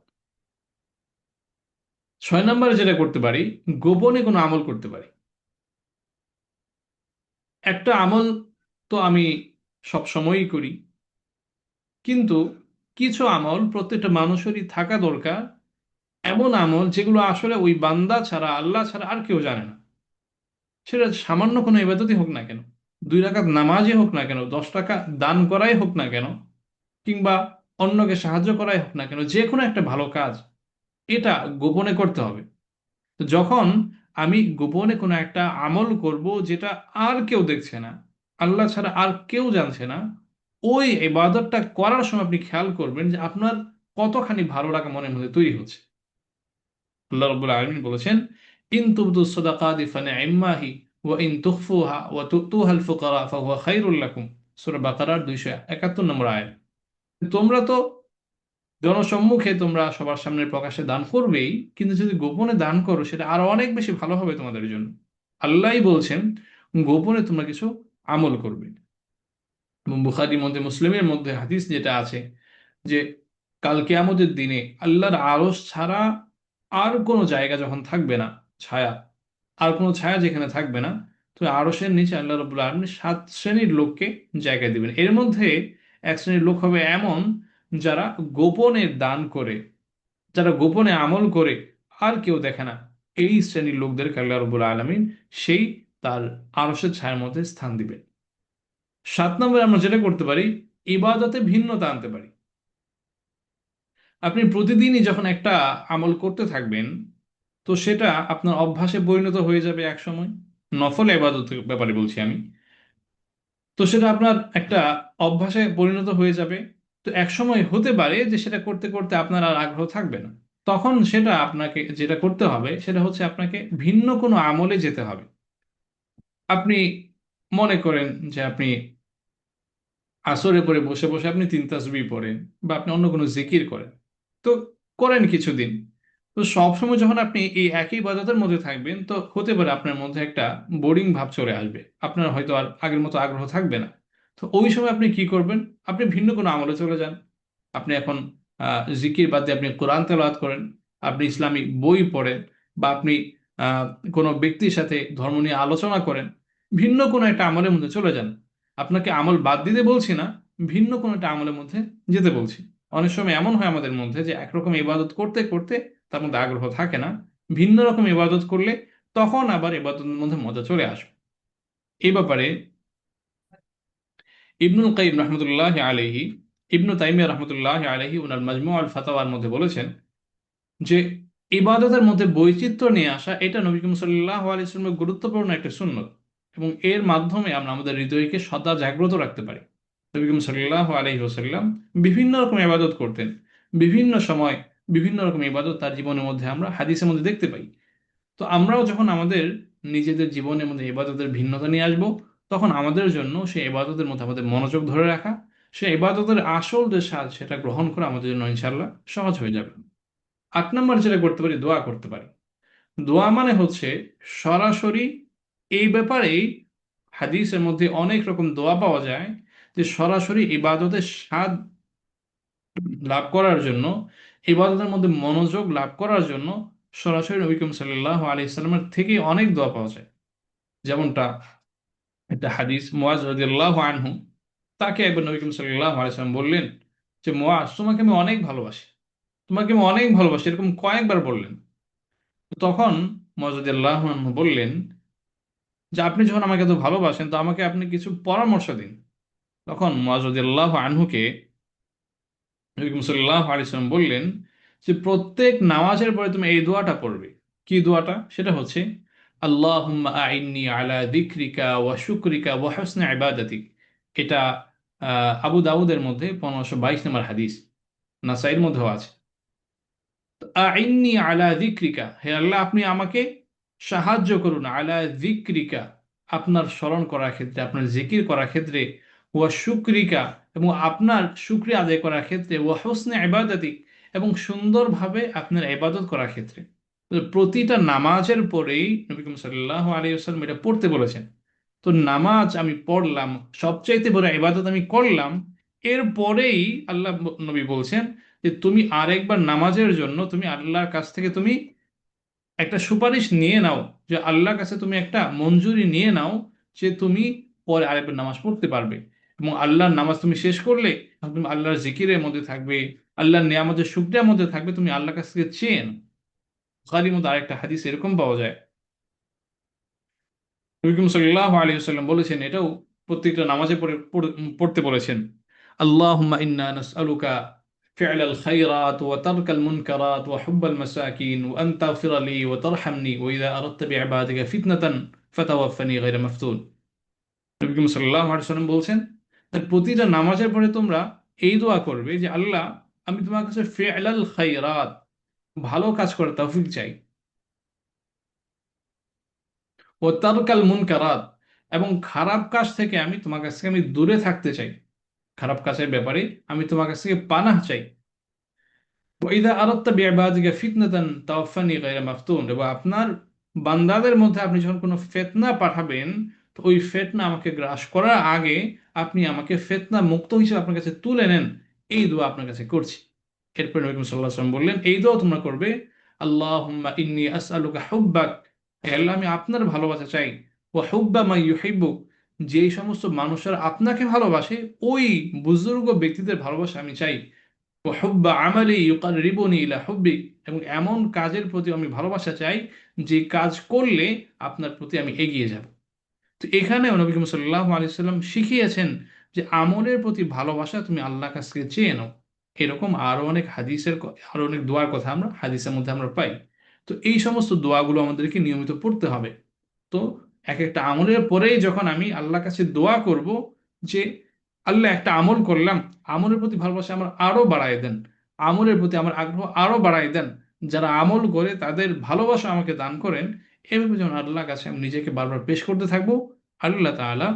6 নম্বরে যেটা করতে পারি, গোপনে কোনো আমল করতে পারি। একটা আমল তো আমি সব সময়ই করি, কিন্তু কিছু আমল প্রত্যেকটা মানুষেরই থাকা দরকার, এমন আমল যেগুলো আসলে ওই বান্দা ছাড়া, আল্লাহ ছাড়া আর কেউ জানে না। সেটা সামান্য কোনো ইবাদতই হোক না কেন, 2 রাকাত নামাজই হোক না কেন, 10 টাকা দান করাই হোক না কেন, কিংবা অন্যকে সাহায্য করাই হোক না কেন, যে কোনো একটা ভালো কাজ, এটা গোপনে করতে হবে। তো যখন আমি গোপনে কোনো একটা আমল করব যেটা আর কেউ দেখছে না, আল্লাহ ছাড়া আর কেউ জানছে না, ওই ইবাদতটা করার সময় আপনি খেয়াল করবেন যে আপনার কতখানি ভালো লাগা মনের মধ্যে তৈরি হচ্ছে। আল্লাহ রাব্বুল আলামিন বলেছেন, ইন তুবদু সাদাকাতি ফানি'মাহি ওয়া ইন তুখফুহা ওয়া তু'তুহা আল ফুকারা ফাহুয়া খায়রুল লাকুম। সূরা বাকারার 271 নম্বর আয়াত। তোমরা তো জনসম্মুখে তোমরা সবার সামনে প্রকাশ্যে দান করবেই, কিন্তু যদি গোপনে দান করো সেটা আরো অনেক বেশি ভালো হবে তোমাদের জন্য। আল্লাহই বলছেন গোপনে তোমরা কিছু আমল করবে। এবং বুখারী মধ্যে, মুসলিমের মধ্যে হাদিস যেটা আছে যে কাল কিয়ামতের দিনে আল্লাহর আরশ ছাড়া আর কোনো জায়গা যখন থাকবে না, ছায়া, আর কোনো ছায়া যেখানে থাকবে না, তো আরশের নিচে আল্লাহ রাব্বুল আলামিন 7 শ্রেণীর লোককে জায়গা দিবেন। এর মধ্যে এক শ্রেণীর লোক হবে এমন যারা গোপনে দান করে, যারা গোপনে আমল করে, আর কেউ দেখে না। এই শ্রেণীর লোকদেরকে আল্লাহ রাব্বুল আলামিন সেই তার আরশের ছায়ার মধ্যে স্থান দিবেন। 7 নম্বরে আমরা যেটা করতে পারি, ইবাদতে ভিন্নতা আনতে পারি। আপনি প্রতিদিনই যখন একটা আমল করতে থাকবেন, তো সেটা আপনার অভ্যাসে পরিণত হয়ে যাবে এক সময়। নফল ইবাদতের ব্যাপারে বলছি আমি। তো সেটা আপনার একটা অভ্যাসে পরিণত হয়ে যাবে। তো এক সময় হতে পারে যে সেটা করতে করতে আপনার আর আগ্রহ থাকবে না। তখন সেটা আপনাকে যেটা করতে হবে সেটা হচ্ছে আপনাকে ভিন্ন কোনো আমলে যেতে হবে। আপনি মনে করেন যে আপনি আসরে পরে বসে বসে আপনি 3 তাসবিহ পড়েন, বা আপনি অন্য কোনো জিকির করেন, তো করেন কিছুদিন। তো সবসময় যখন আপনি এই একই ইবাদতের মধ্যে থাকবেন, তো হতে পারে আপনার মধ্যে একটা বোরিং ভাব চলে আসবে, আপনার হয়তো আর আগের মতো আগ্রহ থাকবে না। তো ওই সময় আপনি কি করবেন? আপনি ভিন্ন কোনো আমলে চলে যান। আপনি এখন জিকির বাদ দিয়ে আপনি কোরআন তেলাওয়াত করেন, আপনি ইসলামিক বই পড়েন, বা আপনি আহ, কোনো ব্যক্তির সাথে ধর্ম নিয়ে আলোচনা করেন। ভিন্ন কোনো একটা আমলের মধ্যে চলে যান। আপনাকে আমল বাদ দিতে বলছি না, ভিন্ন কোনো একটা আমলের মধ্যে যেতে বলছি। অনেক সময় এমন হয় আমাদের মধ্যে যে একরকম ইবাদত করতে করতে তার মধ্যে আগ্রহ থাকে না। ভিন্ন রকম ইবাদত করলে তখন আবার ইবাদতের মধ্যে মজা চলে আসে। এই ব্যাপারে ইবনুল কাইয়িম রহমতুল্লাহ আলাইহি, ইবনু তাইমিয়া রহমতুল্লাহ আলাইহি ওনার মাজমু আল ফাতাওয়ার মধ্যে বলেছেন যে ইবাদতের মধ্যে বৈচিত্র্য নিয়ে আসা এটা নবী করিম সাল্লাল্লাহু আলাইহি ওয়াসাল্লামের গুরুত্বপূর্ণ একটা সুন্নত, এবং এর মাধ্যমে আমরা আমাদের হৃদয়কে সদা জাগ্রত রাখতে পারি। নবী করিম সাল্লাল্লাহু আলাইহি ওয়াসাল্লাম বিভিন্ন রকম ইবাদত করতেন। বিভিন্ন সময় বিভিন্ন রকম ইবাদত তার জীবনের মধ্যে আমরা হাদিসের মধ্যে দেখতে পাই। তো আমরাও যখন আমাদের নিজেদের জীবনের মধ্যে ইবাদতের ভিন্নতা নিয়ে আসবো, তখন আমাদের জন্য সেই ইবাদতের মধ্যে আমাদের মনোযোগ ধরে রাখা, সেই ইবাদতের আসল যে স্বাদ সেটা গ্রহণ করা আমাদের জন্য ইনশাআল্লাহ সহজ হয়ে যাবে। 8 নম্বর যেটা করতে পারি, দোয়া করতে পারি। দোয়া মানে হচ্ছে সরাসরি এই ব্যাপারেই হাদিসের মধ্যে অনেক রকম দোয়া পাওয়া যায় যে সরাসরি ইবাদতের স্বাদ লাভ করার জন্য, ইবাদতের মধ্যে মনোযোগ লাভ করার জন্য সরাসরি নবী করিম সাল্লাল্লাহু আলাইহি সাল্লামের থেকে অনেক দোয়া পাওয়া যায়। যেমনটা একটা হাদিস, মুয়াজ রাদিয়াল্লাহু আনহু, তাকে একবার নবী করিম সাল্লাল্লাহু আলাইহি সাল্লাম বললেন যে মুয়াজ, তোমাকে আমি অনেক ভালোবাসি, তোমাকে আমি অনেক ভালোবাসি, এরকম কয়েকবার বললেন। তখন মুয়াজ রাদিয়াল্লাহু আনহু বললেন যে আপনি যখন আমাকে এত ভালোবাসেন, তো আমাকে আপনি কিছু পরামর্শ দিন। তখন মুয়াজ রাদিয়াল্লাহু আনহুকে নবী করিম সাল্লাল্লাহু আলাইহি সাল্লাম বললেন যে প্রত্যেক নামাজের পরে তুমি এই দোয়াটা পড়বে। কি দোয়াটা? সেটা হচ্ছে আল্লাহুম্মা আইন্নি আলা যিকরিকা ওয়া শুকরিকা ওয়া হুসনি ইবাদাতিক। এটা আবু দাউদের মধ্যে 1522 নম্বর হাদিস, নাসাইর মধ্যেও আছে। আইন্নি আলা যিকরিকা, হে আল্লাহ আপনি আমাকে সাহায্য করুন, আলা যিকরিকা, আপনার স্মরণ করার ক্ষেত্রে, আপনার জিকির করার ক্ষেত্রে, ওয়া শুকরিকা, এবং আপনার শুকরিয়া আদায় করার ক্ষেত্রে, ওয়া হুসনে ইবাদাতিক, এবং সুন্দরভাবে আপনার ইবাদত করার ক্ষেত্রে। তো প্রতিটা নামাজের পরেই নবী করিম সাল্লাল্লাহু আলাইহি ওয়াসাল্লাম এটা পড়তে বলেছেন। তো নামাজ আমি পড়লাম, সবচাইতে বড় ইবাদত আমি করলাম, এরপরেই আল্লাহ নবী বলছেন যে তুমি আরেকবার নামাজের জন্য তুমি আল্লাহর কাছ থেকে তুমি একটা সুপারিশ নিয়ে নাও, যে আল্লাহর কাছে তুমি একটা মঞ্জুরি নিয়ে নাও যে তুমি পরে আরেকবার নামাজ পড়তে পারবে। এবং আল্লাহর নামাজ তুমি শেষ করলে তখন তুমি আল্লাহর জিকিরের মধ্যে থাকবে, আল্লাহর নিয়ামতের শুকরিয়ার মধ্যে থাকবে, তুমি আল্লাহর কাছ থেকে চেয়ে নাও। বুখারীর মধ্যে আরেকটা হাদিস এরকম পাওয়া যায়, নবী করিম সাল্লাল্লাহু আলাইহি ওয়াসাল্লাম বলেছেন, এটাও প্রত্যেকটা নামাজে পড়তে বলেছেন, আল্লাহুম্মা ইন্না নাসআলুকা ফি'লাল খায়রাত ওয়া তারকাল মুনকারাত ওয়া হুব্বাল মাসাকিন ওয়া আন তাগফিরা লি ওয়া তারহামনি ওয়া ইযা আরাদতা বিইবাদিকা ফিতনাতান ফাতাওয়াফানি গায়রা মাফতুন। নবী করিম সাল্লাল্লাহু আলাইহি ওয়াসাল্লাম বলছেন, তাই প্রতিটা নামাজের পরে তোমরা এই দোয়া করবে যে আল্লাহ, আমি তোমার কাছে ফি'লাল খায়রাত, ভালো কাজ করার তৌফিক চাই, ও তারকাল মুনকারাত, এবং খারাপ কাজ থেকে আমি তোমার কাছ থেকে আমি দূরে থাকতে চাই, খারাপ কাজের ব্যাপারে আমি তোমার কাছ থেকে পানাহ চাই। ওয়াইদা আরাদতা বিইবাদিকা ফিতনাতান তাওয়াফানি গায়রা মাফতুন, এবং আপনার বান্দাদের মধ্যে আপনি যখন কোনো ফিতনা পাঠাবেন, তো ওই ফিতনা আমাকে গ্রাস করার আগে আপনি আমাকে ফিতনা মুক্ত হিসেবে আপনার কাছে তুলে নেন, এই দোয়া আপনার কাছে করছি। এরপর নবী করিম সাল্লাল্লাহু আলাইহি ওয়াসাল্লাম বললেন, এই দোয়া তোমরা করবে, আল্লাহুম্মা ইন্নী আসআলুকা হুব্বাক, হে আল্লাহ আমি আপনার ভালোবাসা চাই, ওয়া হুব্বা মা ইউহিব্বুক, যেই সমস্ত মানুষেরা আপনাকে ভালোবাসে ওই বুজুর্গ ব্যক্তিদের ভালোবাসা আমি চাই, ওয়াহুব্বা আমালি ইউকাররিবুনি ইলা হুব্বিক, এবং এমন কাজের প্রতি আমি ভালোবাসা চাই যে কাজ করলে আপনার প্রতি আমি এগিয়ে যাব। তো এখানে নবী করিম সাল্লাল্লাহু আলাইহি সাল্লাম শিখিয়েছেন যে আমলের প্রতি ভালোবাসা তুমি আল্লাহর কাছ থেকে চেয়ে নাও। এরকম আরো অনেক দোয়ার কথা আমরা হাদিসের মধ্যে আমরা পাই। তো এই সমস্ত দোয়াগুলো আমাদেরকে নিয়মিত পড়তে হবে। তো এক একটা আমলের পরেই যখন আমি আল্লাহর কাছে দোয়া করব যে আল্লাহ একটা আমল করলাম, আমলের প্রতি ভালোবাসা আমার আরো বাড়ায় দেন, আমলের প্রতি আমার আগ্রহ আরো বাড়ায় দেন, যারা আমল করে তাদের ভালোবাসা আমাকে দান করেন, এভাবে যখন আল্লাহর কাছে আমি নিজেকে বারবার পেশ করতে থাকবো, আল্লাহ তাআলা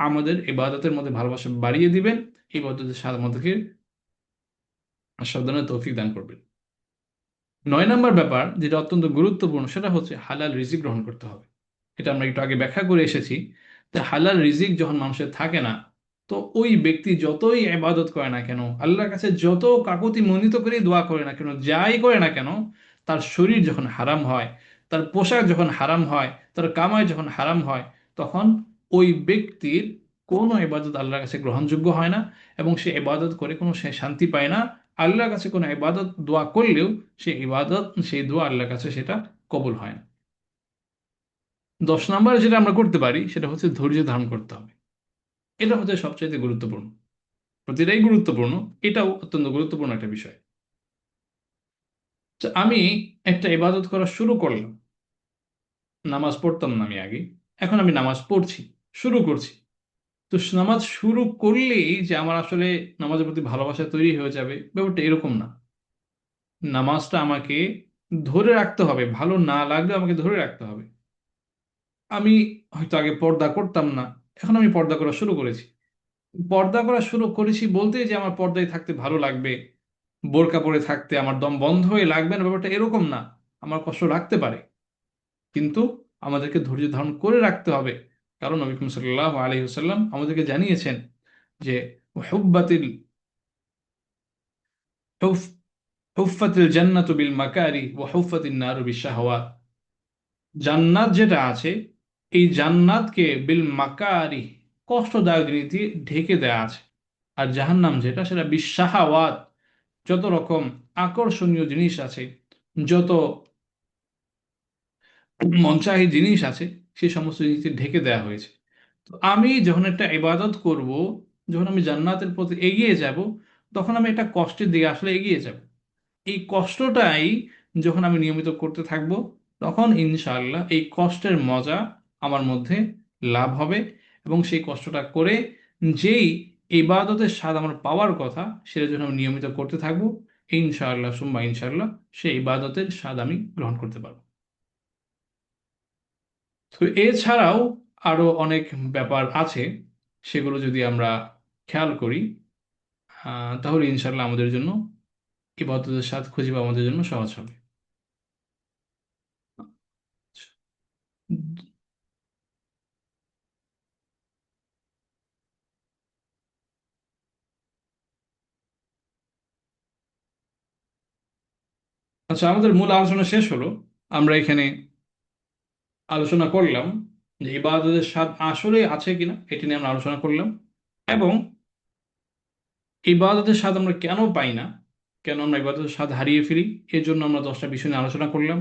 আমাদের ইবাদতের মধ্যে ভালোবাসা বাড়িয়ে দিবেন, ইবাদতের সাথে আমাদেরকে সাধনার তৌফিক দান করবেন। 9 নম্বর ব্যাপার যেটা অত্যন্ত গুরুত্বপূর্ণ সেটা হচ্ছে হালাল রিজিক গ্রহণ করতে হবে। এটা আমরা একটু আগে ব্যাখ্যা করে এসেছি যে হালাল রিজিক যখন মানুষের থাকে না, তো ওই ব্যক্তি যতই ইবাদত করে না কেন, আল্লাহর কাছে যত কাকুতি মনিত করে দোয়া করে না কেন, যাই করে না কেন, তার শরীর যখন হারাম হয়, তার পোশাক যখন হারাম হয়, তার কামাই যখন হারাম হয়, তখন ওই ব্যক্তির কোনো ইবাদত আল্লাহর কাছে গ্রহণযোগ্য হয় না, এবং সে ইবাদত করে কোনো সে শান্তি পায় না। আল্লাহর কাছে কোনো ইবাদত দোয়া করলেও সেই দোয়া আল্লাহর কাছে সেটা কবুল হয় না। 10 নম্বরে যেটা আমরা করতে পারি সেটা হচ্ছে ধৈর্য ধারণ করতে হবে। এটা হচ্ছে সবচেয়ে গুরুত্বপূর্ণ, প্রতিটাই গুরুত্বপূর্ণ, এটাও অত্যন্ত গুরুত্বপূর্ণ একটা বিষয়। তো আমি একটা ইবাদত করা শুরু করলাম, নামাজ পড়তাম না আমি আগে, এখন আমি নামাজ পড়ছি, শুরু করছি। তো নামাজ শুরু করলেই যে আমার আসলে নামাজের প্রতি ভালোবাসা তৈরি হয়ে যাবে, ব্যাপারটা এরকম না। নামাজটা আমাকে ধরে রাখতে হবে, ভালো না লাগলে আমাকে ধরে রাখতে হবে। আমি হয়তো আগে পর্দা করতাম না, এখন আমি পর্দা করা শুরু করেছি। পর্দা করা শুরু করেছি বলতে যে আমার পর্দায় থাকতে ভালো লাগবে, বোরকা পরে থাকতে আমার দম বন্ধ হয়ে লাগবে না, ব্যাপারটা এরকম না। আমার কষ্ট লাগতে পারে, কিন্তু আমাদেরকে ধৈর্য ধারণ করে রাখতে হবে। কারণ নবী করিম সাল্লাল্লাহু আলাইহি ওয়াসাল্লাম আমাদেরকে জানিয়েছেন যে হুব্বাতিল হুফ হুফাতিল জান্নাতু বিল মাকারি ওয়া হুফাতিন নারু বিশ শাহওয়াত, জান্নাত যেটা আছে, এই জান্নাতকে বিল মাকারি কষ্টদায়ক জিনিস দিয়ে ঢেকে দেয়া আছে, আর জাহান্নাম যেটা সেটা বিশ শাহাওয়াত, যত রকম আকর্ষণীয় জিনিস আছে, যত মনচাহী জিনিস আছে, সেই সমস্ত জিনিস দিয়ে ঢেকে দেওয়া হয়েছে। তো আমি যখন একটা ইবাদত করব, যখন আমি জান্নাতের প্রতি এগিয়ে যাব, তখন আমি একটা কষ্টের দিকে আসলে এগিয়ে যাব। এই কষ্টটাই যখন আমি নিয়মিত করতে থাকব, তখন ইনশাআল্লাহ এই কষ্টের মজা আমার মধ্যে লাভ হবে, এবং সেই কষ্টটা করে যেই ইবাদতের স্বাদ আমার পাওয়ার কথা, সেটা যখন আমি নিয়মিত করতে থাকবো, ইনশাআল্লাহ সুম্মা ইনশাআল্লাহ সেই ইবাদতের স্বাদ আমি গ্রহণ করতে পারবো। তো এছাড়াও আরো অনেক ব্যাপার আছে, সেগুলো যদি আমরা খেয়াল করি, তাহলে ইনশাআল্লাহ আমাদের জন্য ইবাদতের স্বাদ খুঁজে পাওয়া আমাদের জন্য সহজ হবে। আচ্ছা, আমাদের মূল আলোচনা শেষ হলো। আমরা এখানে আলোচনা করলাম যে ইবাদতের স্বাদ আসলে আছে কিনা, এটি নিয়ে আমরা আলোচনা করলাম, এবং ইবাদতের স্বাদ আমরা কেন পাই না, কেন আমরা ইবাদতের স্বাদ হারিয়ে ফেলি, এর জন্য আমরা 10টা বিষয় নিয়ে আলোচনা করলাম,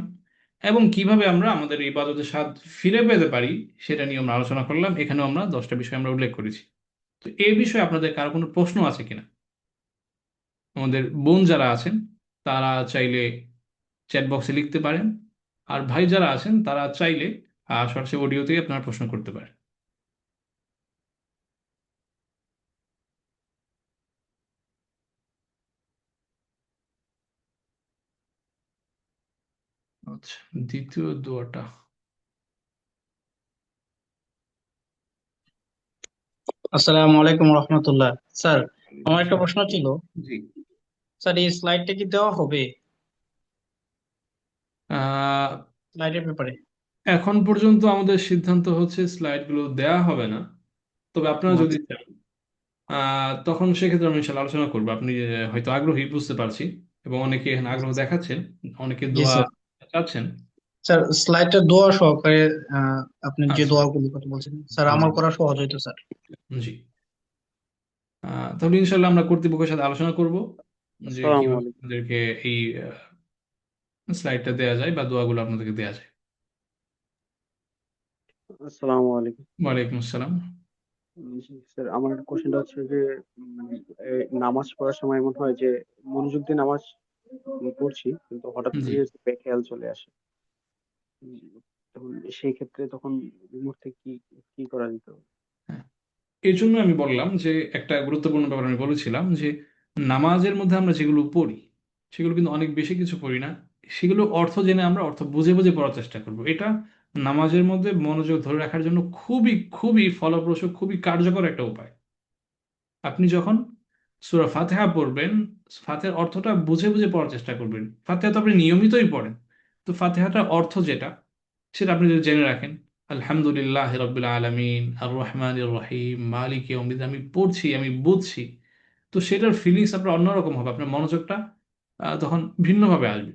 এবং কিভাবে আমরা আমাদের ইবাদতের স্বাদ ফিরে পেতে পারি সেটা নিয়ে আমরা আলোচনা করলাম। এখানেও আমরা 10টা বিষয় আমরা উল্লেখ করেছি। তো এই বিষয়ে আপনাদের কারো কোনো প্রশ্ন আছে কিনা? আমাদের বোন যারা আছেন তারা চাইলে চ্যাট বক্সে লিখতে পারেন, আর ভাই যারা আছেন তারা চাইলে সরাসরি অডিওতেই আপনারা প্রশ্ন করতে পারেন। আচ্ছা, দ্বিতীয় দোয়াটা আসসালামু আলাইকুম রহমতুল্লাহ। স্যার, আমার একটা প্রশ্ন ছিল। জি। স্যার, এই স্লাইডটা কি দেওয়া হবে আহ, স্লাইডের ব্যাপারে? এখন পর্যন্ত আমাদের সিদ্ধান্ত হচ্ছে স্লাইডগুলো দেয়া হবে না, তবে ও আপনারা যদি আচ্ছা। চান তখন সেক্ষেত্রে আমি ইনশাল্লাহ আলোচনা করবো। আপনি হয়তো আগ্রহী, বুঝতে পারছি, এবং অনেকে এখানে আগ্রহ দেখাচ্ছেন, অনেকে জি দোয়া স্যার। চাচ্ছেন। স্যার, স্লাইডটা দোয়া সহকারে আপনি যে আচ্ছা। দোয়াগুলোর কথা বলছেন স্যার, জি আমার করা সহজ হইতো স্যার। জি। তাহলে ইনশাল্লাহ আমরা কর্তৃপক্ষের সাথে আলোচনা করব যে আসসালামু কিভাবে আলাইকুম। আপনাদেরকে এই স্লাইডটা দেওয়া যায় বা দোয়াগুলো আপনাদেরকে দেওয়া যায়। আসসালামু আলাইকুম। ওয়ালাইকুম আসসালাম। জি, স্যার, আমার কোশ্চেনটা হচ্ছে যে মানে নামাজ পড়ার সময় এমন হয় যে মনোযোগ দিয়ে নামাজ পড়ছি, কিন্তু হঠাৎ জি। করে হচ্ছে বেখেয়াল চলে আসে। উম, তখন সেই ক্ষেত্রে তখন এই মুহূর্তে কি কি করা যেত? হ্যাঁ, এই জন্য আমি বললাম যে একটা গুরুত্বপূর্ণ ব্যাপার আমি বলেছিলাম যে নামাজের মধ্যে আমরা যেগুলো পড়ি সেগুলো কিন্তু অনেক বেশি কিছু পড়ি না। সেগুলো অর্থ জেনে আমরা অর্থ বুঝে বুঝে পড়ার চেষ্টা করব। এটা নামাজের মধ্যে মনোযোগ ধরে রাখার জন্য খুবই খুবই ফলপ্রসূ, খুবই কার্যকর একটা উপায়। আপনি যখন সূরা ফাতিহা পড়বেন, ফাতিহার অর্থটা বুঝে বুঝে পড়ার চেষ্টা করবেন। ফাতিহা তো আপনি নিয়মিতই পড়েন, তো ফাতিহাটার অর্থ যেটা সেটা আপনি যদি জেনে রাখেন, আলহামদুলিল্লাহ রাব্বিল আলামিন আর রহমানির রহিম মালিক ইয়াউমিদ্দিন, আমি পড়ছি, আমি বুঝছি, তো সেটার ফিলিংস আপনার অন্যরকম হবে, আপনার মনোযোগটা তখন ভিন্নভাবে আসবে।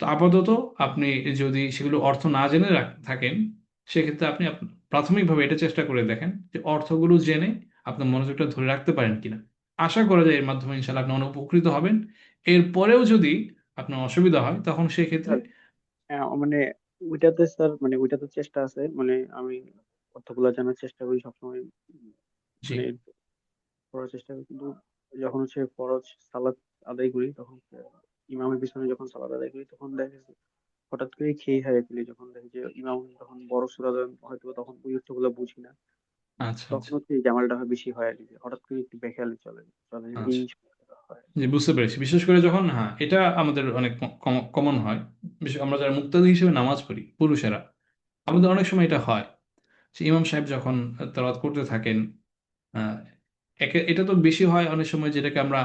তো আপাতত আপনি যদি সেগুলো অর্থ না জেনে থাকেন, সেক্ষেত্রে আপনি প্রাথমিকভাবে এটা চেষ্টা করে দেখেন যে অর্থগুলো জেনে আপনার মনোযোগটা ধরে রাখতে পারেন কিনা। আশা করা যায় এর মাধ্যমে ইনশাল্লাহ আপনি অনেক উপকৃত হবেন। এরপরেও যদি আপনার অসুবিধা হয় তখন সেক্ষেত্রে স্যার, মানে ওইটাতে স্যার, মানে ওইটাতে চেষ্টা আছে, মানে আমি অর্থগুলো জানার চেষ্টা করি সবসময়, জি। মানে পড়ার চেষ্টা করি, কিন্তু যখন হচ্ছে ফরজ সালাত আদায় করি তখন ইমামের পিছনে যখন সালাত আদায় করি তখন দেখা গেছে হঠাৎ করে খেই হারিয়ে ফেলি, যখন দেখি যে ইমাম তখন বড় সূরা দেন, হয়তো তখন ওই অর্থগুলো বুঝি না, আচ্ছা তখন আচ্ছা হচ্ছে এই ঝামেলাটা বেশি হয় আর কি, হঠাৎ করে একটু বেখেয়ালি চলে চলে এই আচ্ছা। সমস্যাটা হয়। জি, বুঝতে পেরেছি। বিশেষ করে যখন, হ্যাঁ, এটা আমাদের অনেক কমন হয়। বিশেষ আমরা যারা মুক্তাদি হিসেবে নামাজ পড়ি পুরুষেরা, আমাদের অনেক সময় এটা হয় যে ইমাম সাহেব যখন তেলাওয়াত করতে থাকেন, আহ, এটা তো বেশি হয় অনেক সময় যেটাকে আমরা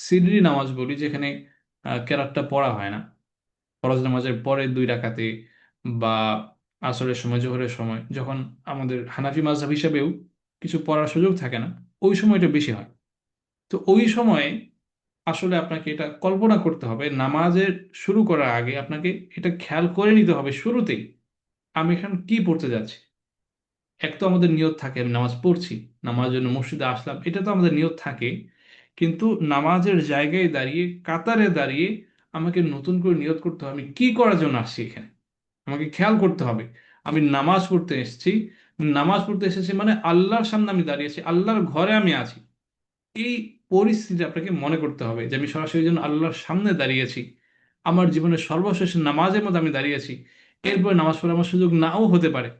সিররি নামাজ বলি, যেখানে কেরাতটা পড়া হয় না। ফরজ নামাজের পরে 2 রাকাতে বা আসরের সময়, জোহরের সময়, যখন আমাদের হানাফি মাযহাব হিসেবেও কিছু পড়ার সুযোগ থাকে না, ওই সময়টা বেশি হয়। তো ওই সময়ে আসলে আপনাকে এটা কল্পনা করতে হবে, নামাজের শুরু করার আগে আপনাকে এটা খেয়াল করে নিতে হবে শুরুতেই, আমি এখন কি পড়তে যাচ্ছি। এক তো আমাদের নিয়ত থাকে আমি নামাজ পড়ছি, নামাজের জন্য মসজিদে আসলাম, এটা তো আমাদের নিয়ত থাকে। কিন্তু নামাজের জায়গায় দাঁড়িয়ে, কাতারে দাঁড়িয়ে আমাকে নতুন করে নিয়ত করতে হবে আমি কি করার জন্য আসছি এখানে। আমাকে খেয়াল করতে হবে আমি নামাজ পড়তে এসেছি। নামাজ পড়তে এসেছি মানে আল্লাহর সামনে আমি দাঁড়িয়েছি, আল্লাহর ঘরে আমি আছি। এই পরিস্থিতি আপনাকে মনে করতে হবে যে আমি সরাসরি যেন আল্লাহর সামনে দাঁড়িয়েছি, আমার জীবনের সর্বশেষ নামাজের মধ্যে আমি দাঁড়িয়েছি, এরপরে নামাজ পড়ার আমার সুযোগ নাও হতে পারে।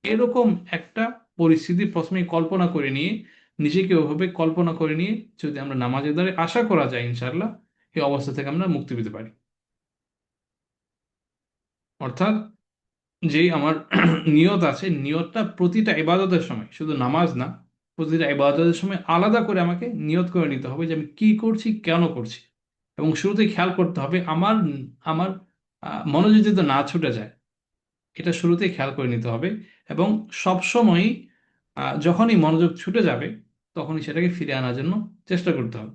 এরকম একটা পরিস্থিতি প্রথমে কল্পনা করে নিয়ে, নিজেকে ওভাবে কল্পনা করে নিয়ে যদি আমরা নামাজের দ্বারা আশা করা যায় ইনশাআল্লাহ এই অবস্থা থেকে আমরা মুক্তি পেতে পারি। অর্থাৎ যেই আমার নিয়ত আছে, নিয়তটা প্রতিটা ইবাদতের সময়, শুধু নামাজ না, প্রতিটা ইবাদতের সময় আলাদা করে আমাকে নিয়ত করে নিতে হবে যে আমি কি করছি, কেন করছি। এবং শুরুতে খেয়াল করতে হবে আমার আমার মনোযোগ যাতে না ছুটে যায়, এটা শুরুতেই খেয়াল করে নিতে হবে। এবং সব সময় যখনই মনোযোগ ছুটে যাবে তখনই সেটাকে ফিরে আনার জন্য চেষ্টা করতে হবে।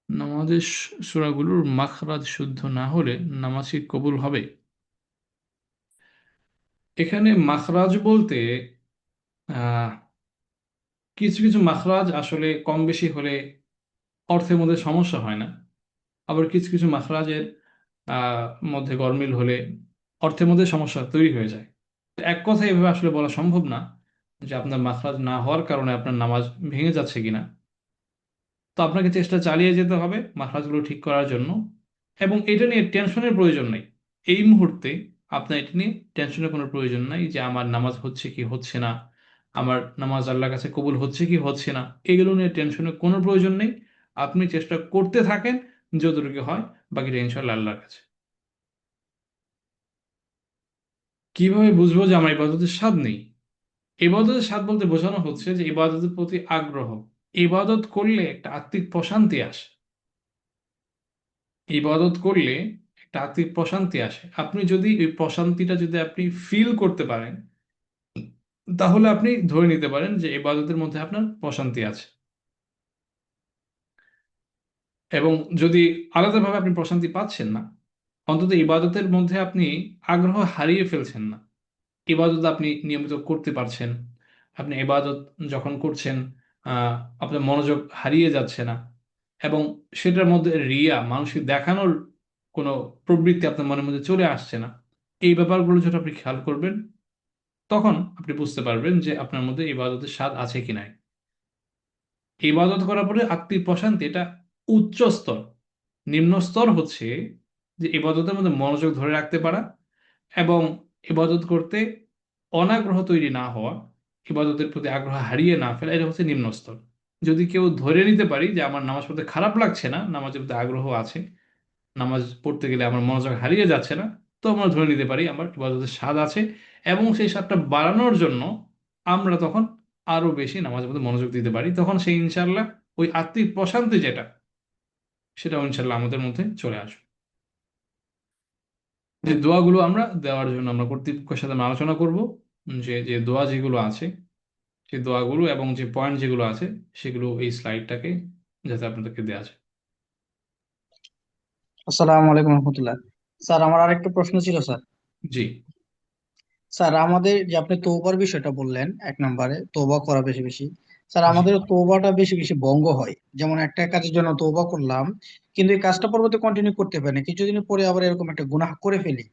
নামাজের সূরাগুলোর মাখরাজ শুদ্ধ না হলে নামাজ কি কবুল হবে? এখানে মাখরাজ বলতে আহ, কিছু কিছু মাখরাজ আসলে কম বেশি হলে অর্থের মধ্যে সমস্যা হয় না, আবার কিছু কিছু মাখরাজের আহ, মধ্যে গরমিল হলে অর্থের মধ্যে সমস্যা তৈরি হয়ে যায়। এক কথা এভাবে আসলে বলা সম্ভব না যে আপনার মাখরাজ না হওয়ার কারণে আপনার নামাজ ভেঙে যাচ্ছে কিনা। তো আপনাকে চেষ্টা চালিয়ে যেতে হবে মাখরাজগুলো ঠিক করার জন্য। এবং এটা নিয়ে টেনশনের প্রয়োজন নেই এই মুহূর্তে। আপনার এটা নিয়ে টেনশনের কোনো প্রয়োজন নাই যে আমার নামাজ হচ্ছে কি হচ্ছে না, আমার নামাজ আল্লাহর কাছে কবুল হচ্ছে কি হচ্ছে না, এগুলো নিয়ে টেনশনের কোনো প্রয়োজন নেই। আপনি চেষ্টা করতে থাকেন, যতটুকু হয় বাকিটা ইনশাল্লাহ আল্লাহর কাছে। কিভাবে বুঝবো যে আমার ইবাদতের স্বাদ নেই? ইবাদতের স্বাদ বলতে বোঝানো হচ্ছে যে ইবাদতের প্রতি আগ্রহ। ইবাদত করলে একটা আত্মিক প্রশান্তি আসে। ইবাদত করলে একটা আত্মিক প্রশান্তি আসে। আপনি যদি ওই প্রশান্তিটা যদি আপনি ফিল করতে পারেন, তাহলে আপনি ধরে নিতে পারেন যে ইবাদতের মধ্যে আপনার প্রশান্তি আছে। এবং যদি আলাদাভাবে আপনি প্রশান্তি পাচ্ছেন না, অন্তত ইবাদতের মধ্যে আপনি আগ্রহ হারিয়ে ফেলছেন না, ইবাদত আপনি নিয়মিত করতে পারছেন, আপনি ইবাদত যখন করছেন আহ, আপনার মনোযোগ হারিয়ে যাচ্ছে না, এবং সেটার মধ্যে রিয়া, মানুষকে দেখানোর কোনো প্রবৃত্তি আপনার মনের মধ্যে চলে আসছে না, এই ব্যাপারগুলো যখন আপনি খেয়াল করবেন, তখন আপনি বুঝতে পারবেন যে আপনার মধ্যে ইবাদতের স্বাদ আছে কি নাই। ইবাদত করার পরে আত্মিক প্রশান্তি এটা উচ্চ স্তর। নিম্ন স্তর হচ্ছে যে ইবাদতের মধ্যে মনোযোগ ধরে রাখতে পারা এবং ইবাদত করতে অনাগ্রহ তৈরি না হওয়া, ইবাদতের প্রতি আগ্রহ হারিয়ে না ফেলা, এটা হচ্ছে নিম্ন স্তর। যদি কেউ ধরে নিতে পারি যে আমার নামাজ পড়তে খারাপ লাগছে না, নামাজের প্রতি আগ্রহ আছে, নামাজ পড়তে গেলে আমার মনোযোগ হারিয়ে যাচ্ছে না, তো আমরা ধরে নিতে পারি আমার ইবাদতের স্বাদ আছে। এবং সেই স্বাদটা বাড়ানোর জন্য আমরা তখন আরো বেশি নামাজের মধ্যে মনোযোগ দিতে পারি, তখন সেই ইনশাল্লাহ ওই আত্মিক প্রশান্তি যেটা, সেটাও ইনশাল্লাহ আমাদের মধ্যে চলে আসবে। যে দোয়াগুলো আমরা দেওয়ার জন্য আমরা কর্তৃপক্ষের সাথে আমরা আলোচনা করব, যে যে দোয়া যেগুলো আছে, সেই দোয়াগুলো এবং যে পয়েন্ট যেগুলো আছে, সেগুলো এই স্লাইডটাকে যাতে আপনাদেরকে দেওয়া যায়। আসসালামু আলাইকুম রহমতুল্লাহ। স্যার, আমার আরেকটা প্রশ্ন ছিল স্যার। জি। স্যার, আমাদের যে আপনি তওবার বিষয়টা বললেন, এক নম্বরে তওবা করা বেশি বেশি। স্যার, জি। আমাদের তওবাটা বেশি বেশি ভঙ্গ হয়। যেমন একটা কাজের জন্য তওবা করলাম, কিন্তু এই কাজটা পরবর্তী কন্টিনিউ করতে পারি না, কিছুদিন পরে আবার এরকম একটা গুনাহ করে ফেলি,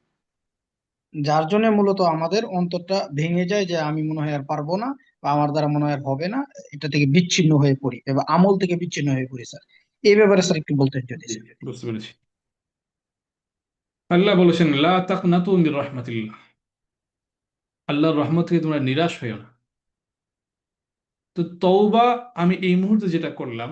যার জন্য মূলত আমাদের অন্তরটা ভেঙে যায়, যে আমি মনে হয় আর পারবো না, বা আমার দ্বারা মনে হয় আর হবে না, এটা থেকে বিচ্ছিন্ন হয়ে পড়ি এবং আমল থেকে বিচ্ছিন্ন হয়ে পড়ি স্যার। এই ব্যাপারে স্যার একটু বলতেন যদি জি, স্যার। বুঝতে পেরেছি। আল্লাহ বলেছেন লা তাকনাতু মির রাহমাতিল্লাহ, আল্লাহর রহমত থেকে তোমরা নিরাশ হইও না। তো তওবা আমি এই মুহূর্তে যেটা করলাম,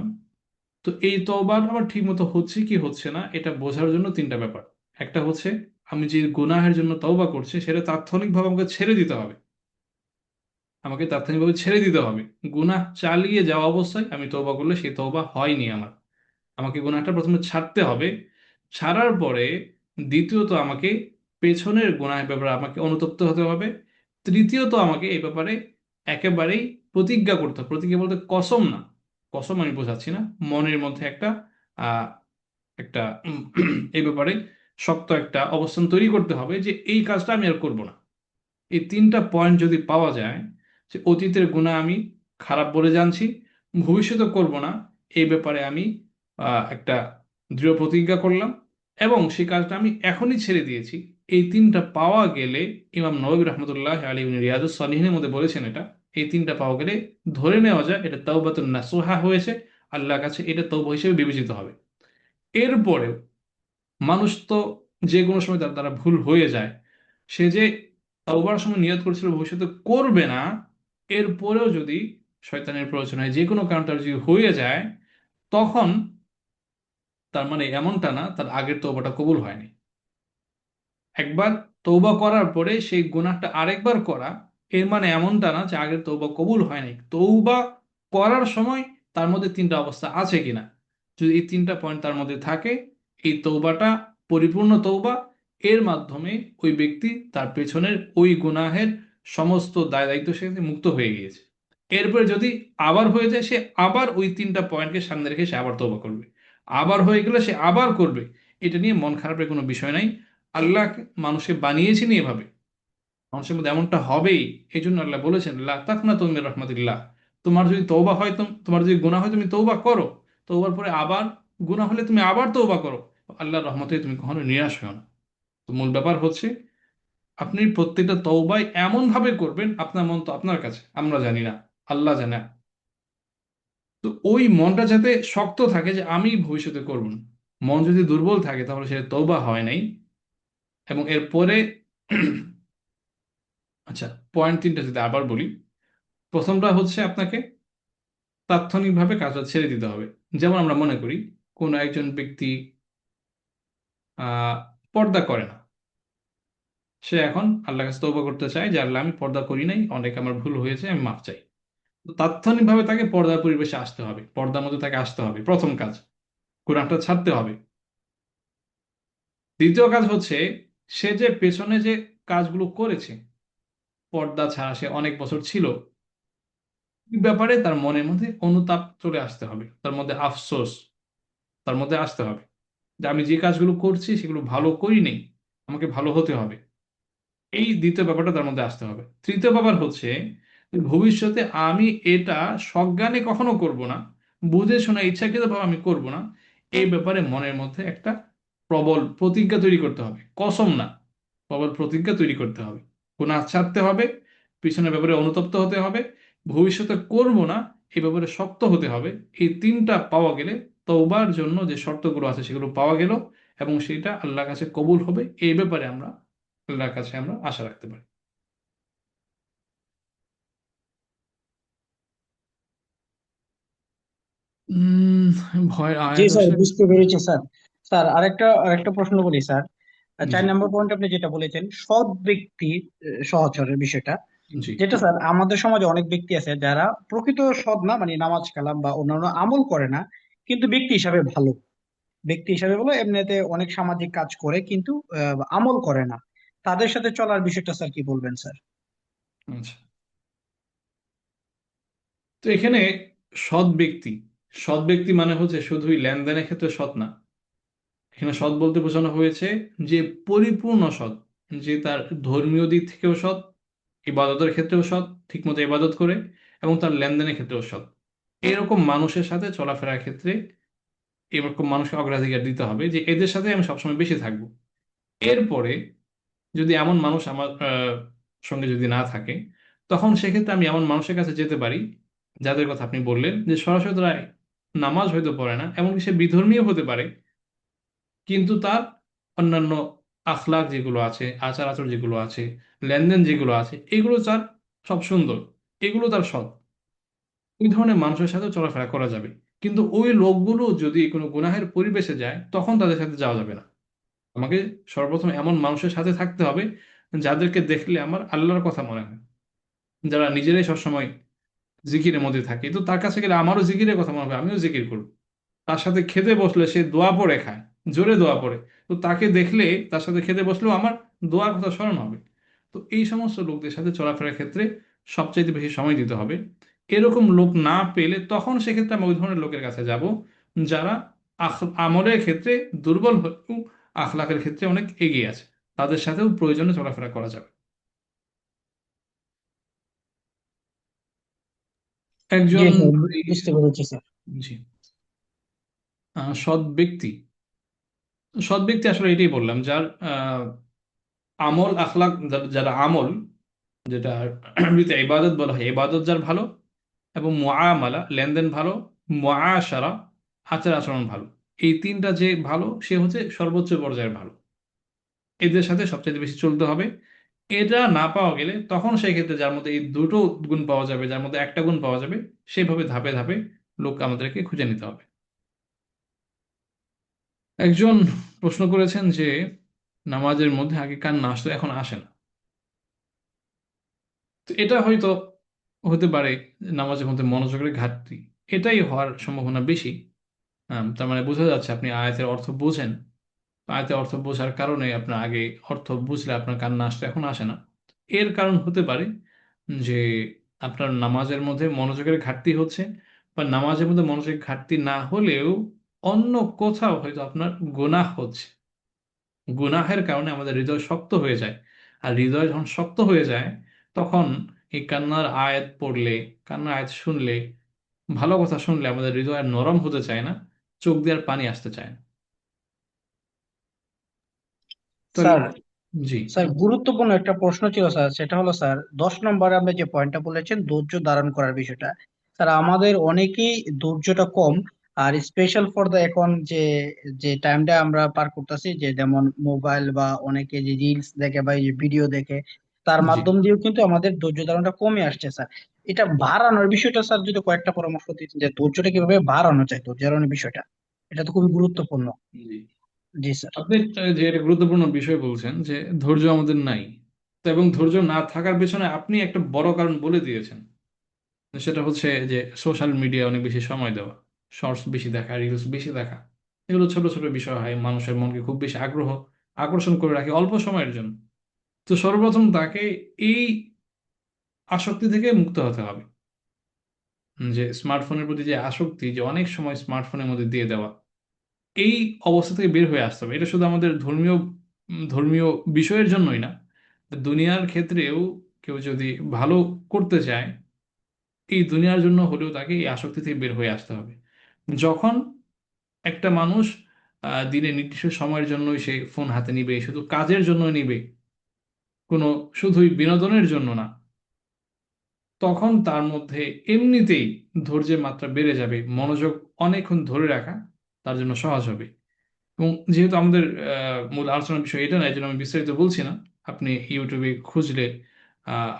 তো এই তওবার আমার ঠিক মতো হচ্ছে কি হচ্ছে না এটা বোঝার জন্য তিনটা ব্যাপার। একটা হচ্ছে আমি যে গুনাহের জন্য তওবা করছি সেটা তাৎক্ষণিকভাবে আমাকে ছেড়ে দিতে হবে। আমাকে তাৎক্ষণিকভাবে ছেড়ে দিতে হবে। গুনাহ চালিয়ে যাওয়া অবস্থায় আমি তওবা করলে সেই তওবা হয়নি আমার। আমাকে গুনাহটা প্রথমে ছাড়তে হবে। ছাড়ার পরে দ্বিতীয়ত আমাকে পেছনের গুনাহের ব্যাপারে আমাকে অনুতপ্ত হতে হবে। তৃতীয়ত আমাকে এই ব্যাপারে একেবারেই প্রতিজ্ঞা করতে হবে। প্রতিজ্ঞা বলতে কসম না, কসম আমি বোঝাচ্ছি না, মনের মধ্যে একটা আহ একটা এই ব্যাপারে শক্ত একটা অবস্থান তৈরি করতে হবে যে এই কাজটা আমি আর করব না। এই তিনটা পয়েন্ট যদি পাওয়া যায়, যে অতীতের গুনাহ আমি খারাপ বলে জানছি, ভবিষ্যতে করব না, এই ব্যাপারে আমি একটা দৃঢ় প্রতিজ্ঞা করলাম, এবং সেই কাজটা আমি এখনই ছেড়ে দিয়েছি, এই তিনটা পাওয়া গেলে, ইমাম নবী রহমতুল্লাহ আলী উনি রিয়াজুস সালিহিনের মধ্যে বলেছেন এটা, এই তিনটা পাওয়া গেলে ধরে নেওয়া যায় এটা তাওবাতুন নাসুহা হয়েছে, আল্লাহর কাছে এটা তওবা হিসেবে বিবেচিত হবে। এরপরেও মানুষ তো যে কোনো সময় তার দ্বারা ভুল হয়ে যায়। সে যে তওবার সময় নিয়ত করেছিল ভবিষ্যতে করবে না, এরপরেও যদি শয়তানের প্ররোচনায় হয়, যে কোনো কারণ তার যদি হয়ে যায়, তখন তার মানে এমনটা না তার আগের তওবাটা কবুল হয়নি। একবার তৌবা করার পরে সেই গুনাহটা আরেকবার করা, এর মানে এমনটা না যে আগের তৌবা কবুল হয় নাই। তৌবা করার সময় তার মধ্যে তিনটা অবস্থা আছে কিনা, যদি এই তিনটা পয়েন্ট তার মধ্যে থাকে, এই তৌবাটা পরিপূর্ণ তৌবা। এর মাধ্যমে ওই ব্যক্তি তার পেছনের ওই গুনাহের সমস্ত দায় দায়িত্ব সে মুক্ত হয়ে গিয়েছে। এরপরে যদি আবার হয়ে যায়, সে আবার ওই তিনটা পয়েন্টকে সামনে রেখে সে আবার তৌবা করবে। আবার হয়ে গেলে সে আবার করবে। এটা নিয়ে মন খারাপের কোনো বিষয় নাই। আল্লাহ মানুষকে বানিয়েছেন এভাবে, মানুষের মধ্যে এমনটা হবেই। এই জন্য আল্লাহ বলেছেন লা তাকনাতু মির রাহমাতিল্লাহ, তোমার যদি তওবা হয়, তোমার যদি গুনাহ হয় তুমি তওবা করো, তওবার পরে আবার গুনাহ হলে তুমি আবার তওবা করো, আল্লাহর রহমতে তুমি কখনো নিরাশ হও না। তো মূল ব্যাপার হচ্ছে আপনি প্রত্যেকটা তওবায় এমন ভাবে করবেন, আপনার মন তো আপনার কাছে, আমরা জানি না, আল্লাহ জানে। তো ওই মনটা যাতে শক্ত থাকে যে আমি ভবিষ্যতে করব না। মন যদি দুর্বল থাকে তাহলে সেটা তওবা হয় নাই। এবং এরপরে আচ্ছা, পয়েন্ট তিনটা যদি আবার বলি, প্রথমটা হচ্ছে আপনাকে তাৎক্ষণিকভাবে কাজটা ছেড়ে দিতে হবে। যেমন আমরা মনে করি কোনো একজন ব্যক্তি পর্দা করে না, সে এখন আল্লাহর কাছে তওবা করতে চায় যে আল্লাহ আমি পর্দা করি নাই, অনেক আমার ভুল হয়েছে, আমি মাফ চাই। তো তাৎক্ষণিকভাবে তাকে পর্দার পরিবেশে আসতে হবে, পর্দার মধ্যে তাকে আসতে হবে, প্রথম কাজ। গুনাহটা ছাড়তে হবে। দ্বিতীয় কাজ হচ্ছে, সে যে পেছনে যে কাজগুলো করেছে, পর্দা ছাড়া সে অনেক বছর ছিল, এই ব্যাপারে তার মনের মধ্যে অনুতাপ চলে আসতে হবে, তার মধ্যে আফসোস তার মধ্যে আসতে হবে যে আমি যে কাজগুলো করছি সেগুলো ভালো করি নেই, আমাকে ভালো হতে হবে। এই দ্বিতীয় ব্যাপারটা তার মধ্যে আসতে হবে। তৃতীয় ব্যাপার হচ্ছে, ভবিষ্যতে আমি এটা সজ্ঞানে কখনো করব না, বুঝে শুনে ইচ্ছাকৃতভাবে আমি করব না, এই ব্যাপারে মনের মধ্যে একটা প্রবল প্রতিজ্ঞা তৈরি করতে হবে, কসম না, প্রবল প্রতিজ্ঞা তৈরি করতে হবে। গুনাহ ছাড়তে হবে, পিছনের ব্যাপারে অনুতপ্ত হতে হবে, ভবিষ্যতে করব না এই ব্যাপারে শক্ত হতে হবে। এই তিনটা পাওয়া গেলে তওবার জন্য যে শর্তগুলো আছে সেগুলো পাওয়া গেল, এবং সেটা আল্লাহর কাছে কবুল হবে, এই ব্যাপারে আমরা আল্লাহর কাছে আমরা আশা রাখতে পারি। ভয় জি আয়াত স্যার, আসলে। বুঝতে পেরেছি স্যার। স্যার আরেকটা প্রশ্ন করি স্যার। জি, 4 নম্বর পয়েন্ট আপনি যেটা বলেছেন সৎ ব্যক্তি, সহচরের বিষয়টা, জি, যেটা স্যার আমাদের সমাজে অনেক ব্যক্তি আছে যারা প্রকৃত সৎ না, মানে নামাজ কালাম বা অন্যান্য আমল করে না, কিন্তু ব্যক্তি হিসাবে ভালো। ব্যক্তি হিসাবে বলো, এমনিতে অনেক সামাজিক কাজ করে কিন্তু আমল করে না। তাদের সাথে চলার বিষয়টা স্যার কি বলবেন স্যার? আচ্ছা। তো এখানে সৎ ব্যক্তি, সৎ ব্যক্তি মানে হচ্ছে শুধুই লেনদেনের ক্ষেত্রে সৎ না। এখানে সৎ বলতে বোঝানো হয়েছে যে পরিপূর্ণ সৎ, যে তার ধর্মীয় দিক থেকেও সৎ, ইবাদতের ক্ষেত্রেও সৎ, ঠিকমতো ইবাদত করে, এবং তার লেনদেনের ক্ষেত্রেও সৎ। এরকম মানুষের সাথে চলাফেরার ক্ষেত্রে এরকম মানুষকে অগ্রাধিকার দিতে হবে, যে এদের সাথে আমি সবসময় বেশি থাকবো। এরপরে যদি এমন মানুষ আমার সঙ্গে যদি না থাকে, তখন সেক্ষেত্রে আমি এমন মানুষের কাছে যেতে পারি যাদের কথা আপনি বললেন, যে সরাসরি তারা নামাজ হয়তো পড়ে না, এমনকি সে বিধর্মীয় হতে পারে, কিন্তু তার অন্যান্য আখলাক যেগুলো আছে, আচার আচরণ যেগুলো আছে, লেনদেন যেগুলো আছে, এগুলো তার সব সুন্দর, এগুলো তার সৎ। ওই ধরনের মানুষের সাথে চলাফেরা করা যাবে। কিন্তু ওই লোকগুলো যদি কোনো গুনাহের পরিবেশে যায়, তখন তাদের সাথে যাওয়া যাবে না। আমাকে সর্বপ্রথম এমন মানুষের সাথে থাকতে হবে যাদেরকে দেখলে আমার আল্লাহর কথা মনে হয়, যারা নিজেরাই সবসময় জিকিরের মধ্যে থাকে, তো তার কাছে গেলে আমারও জিকিরের কথা মনে হবে, আমিও জিকির করব। তার সাথে খেতে বসলে সে দোয়া পড়ে খায়, জোরে দোয়া পড়ে, তো তাকে দেখলে তার সাথে খেতে বসলেও আমার দোয়ার কথা স্মরণ হবে। তো এই সমস্ত লোকদের সাথে চলাফেরার ক্ষেত্রে সবচাইতে বেশি সময় দিতে হবে। এরকম লোক না পেলে তখন সেক্ষেত্রে আমি ওই ধরনের লোকের কাছে যাব যারা আমলের ক্ষেত্রে দুর্বল হলেও আখলাকের ক্ষেত্রে অনেক এগিয়ে আছে, তাদের সাথেও প্রয়োজনে চলাফেরা করা যাবে। জি একজন স্যার, এই, বুঝতে পেরেছি স্যার। জি, সৎ ব্যক্তি, সৎ ব্যক্তি আসলে এটাই বললাম, যার আমল আখলাক, যারা আমল, যেটা আরবিতে ইবাদত বলা হয়, ইবাদত যার ভালো, এবং মুআমালা লেনদেন ভালো, মুআশারা আচার আচরণ ভালো, এই তিনটা যে ভালো, সে হচ্ছে সর্বোচ্চ পর্যায়ের ভালো। এদের সাথে সবচেয়ে বেশি চলতে হবে। এটা না পাওয়া গেলে তখন সেই ক্ষেত্রে যার মধ্যে এই দুটো গুণ পাওয়া যাবে, যার মধ্যে একটা গুণ পাওয়া যাবে, সেভাবে ধাপে ধাপে লোক আমাদেরকে খুঁজে নিতে হবে। একজন প্রশ্ন করেছেন যে নামাজের মধ্যে আগে কান্না আসতো, এখন আসে না। তো এটা হয়তো হতে পারে নামাজের মধ্যে মনোযোগের ঘাটতি, এটাই হওয়ার সম্ভাবনা বেশি। তার মানে বোঝা যাচ্ছে আপনি আয়াতের অর্থ বোঝেন। আয়াতের অর্থ বোঝার কারণে আপনার আগে অর্থ বুঝলে আপনার কান্না আসতো, এখন আসে না। এর কারণ হতে পারে যে আপনার নামাজের মধ্যে মনোযোগের ঘাটতি হচ্ছে, বা নামাজের মধ্যে মনোযোগের ঘাটতি না হলেও অন্য কোথাও হয়তো আপনার গুনাহ হচ্ছে। গুনাহের কারণে আমাদের হৃদয় শক্ত হয়ে যায়। আর হৃদয় যখন শক্ত হয়ে যায়, তখন এই কান্নার আয়াত পড়লে, কান্নার আয়াত শুনলে, ভালো কথা শুনলে আমাদের হৃদয় আর নরম হতে চায় না, চোখ দিয়ে আর পানি আসতে চায় না। তাহলে, স্যার, জি, স্যার গুরুত্বপূর্ণ একটা প্রশ্ন ছিল স্যার, সেটা হলো স্যার 10 নম্বরে আপনি যে পয়েন্টটা বলেছেন ধৈর্য ধারণ করার বিষয়টা। স্যার আমাদের অনেকেই ধৈর্যটা কম। আর স্পেশাল ফর দা এখন যে যে টাইমটা আমরা পার করতেছি, যে যেমন মোবাইল বা অনেকে যে রিলস দেখে বা ভিডিও দেখে, তার জি। মাধ্যম দিয়েও কিন্তু আমাদের ধৈর্য ধারণটা কমে আসছে স্যার। এটা বাড়ানোর বিষয়টা স্যার যদি কয়েকটা পরামর্শ দিতেন যে ধৈর্যটা কিভাবে বাড়ানো যায়, ধৈর্য ধারণের বিষয়টা, এটা তো খুবই গুরুত্বপূর্ণ। জি, জি স্যার। আপনি যে একটা গুরুত্বপূর্ণ বিষয় বলছেন যে ধৈর্য আমাদের নাই, তো এবং ধৈর্য না থাকার পেছনে আপনি একটা বড় কারণ বলে দিয়েছেন। সেটা হচ্ছে যে সোশ্যাল মিডিয়া অনেক বেশি সময় দেওয়া, শর্টস বেশি দেখা, রিলস বেশি দেখা। এগুলো ছোট ছোট বিষয় হয়, মানুষের মনকে খুব বেশি আকর্ষণ করে রাখে অল্প সময়ের জন্য। তো সর্বপ্রথম তাকে এই আসক্তি থেকে মুক্ত হতে হবে। যে স্মার্টফোনের প্রতি যে আসক্তি, যে অনেক সময় স্মার্টফোনের মধ্যে দিয়ে দেওয়া, এই অবস্থা থেকে বের হয়ে আসতে হবে। এটা শুধু আমাদের ধর্মীয় বিষয়ের জন্যই না, দুনিয়ার ক্ষেত্রেও কেউ যদি ভালো করতে চায়, এই দুনিয়ার জন্য হলেও তাকে এই আসক্তি থেকে বের হয়ে আসতে হবে। যখন একটা মানুষ দিনে নির্দিষ্ট সময়ের জন্যই সে ফোন হাতে নিবে, শুধু কাজের জন্য নিবে, কোনো শুধুই বিনোদনের জন্য না, তখন তার মধ্যে এমনিতেই ধৈর্যের মাত্রা বেড়ে যাবে, মনোযোগ অনেকক্ষণ ধরে রাখা তার জন্য সহজ হবে। এবং যেহেতু আমাদের মূল আলোচনার বিষয় এটা না, এই জন্য আমি বিস্তারিত বলছি না। আপনি ইউটিউবে খুঁজলে আহ,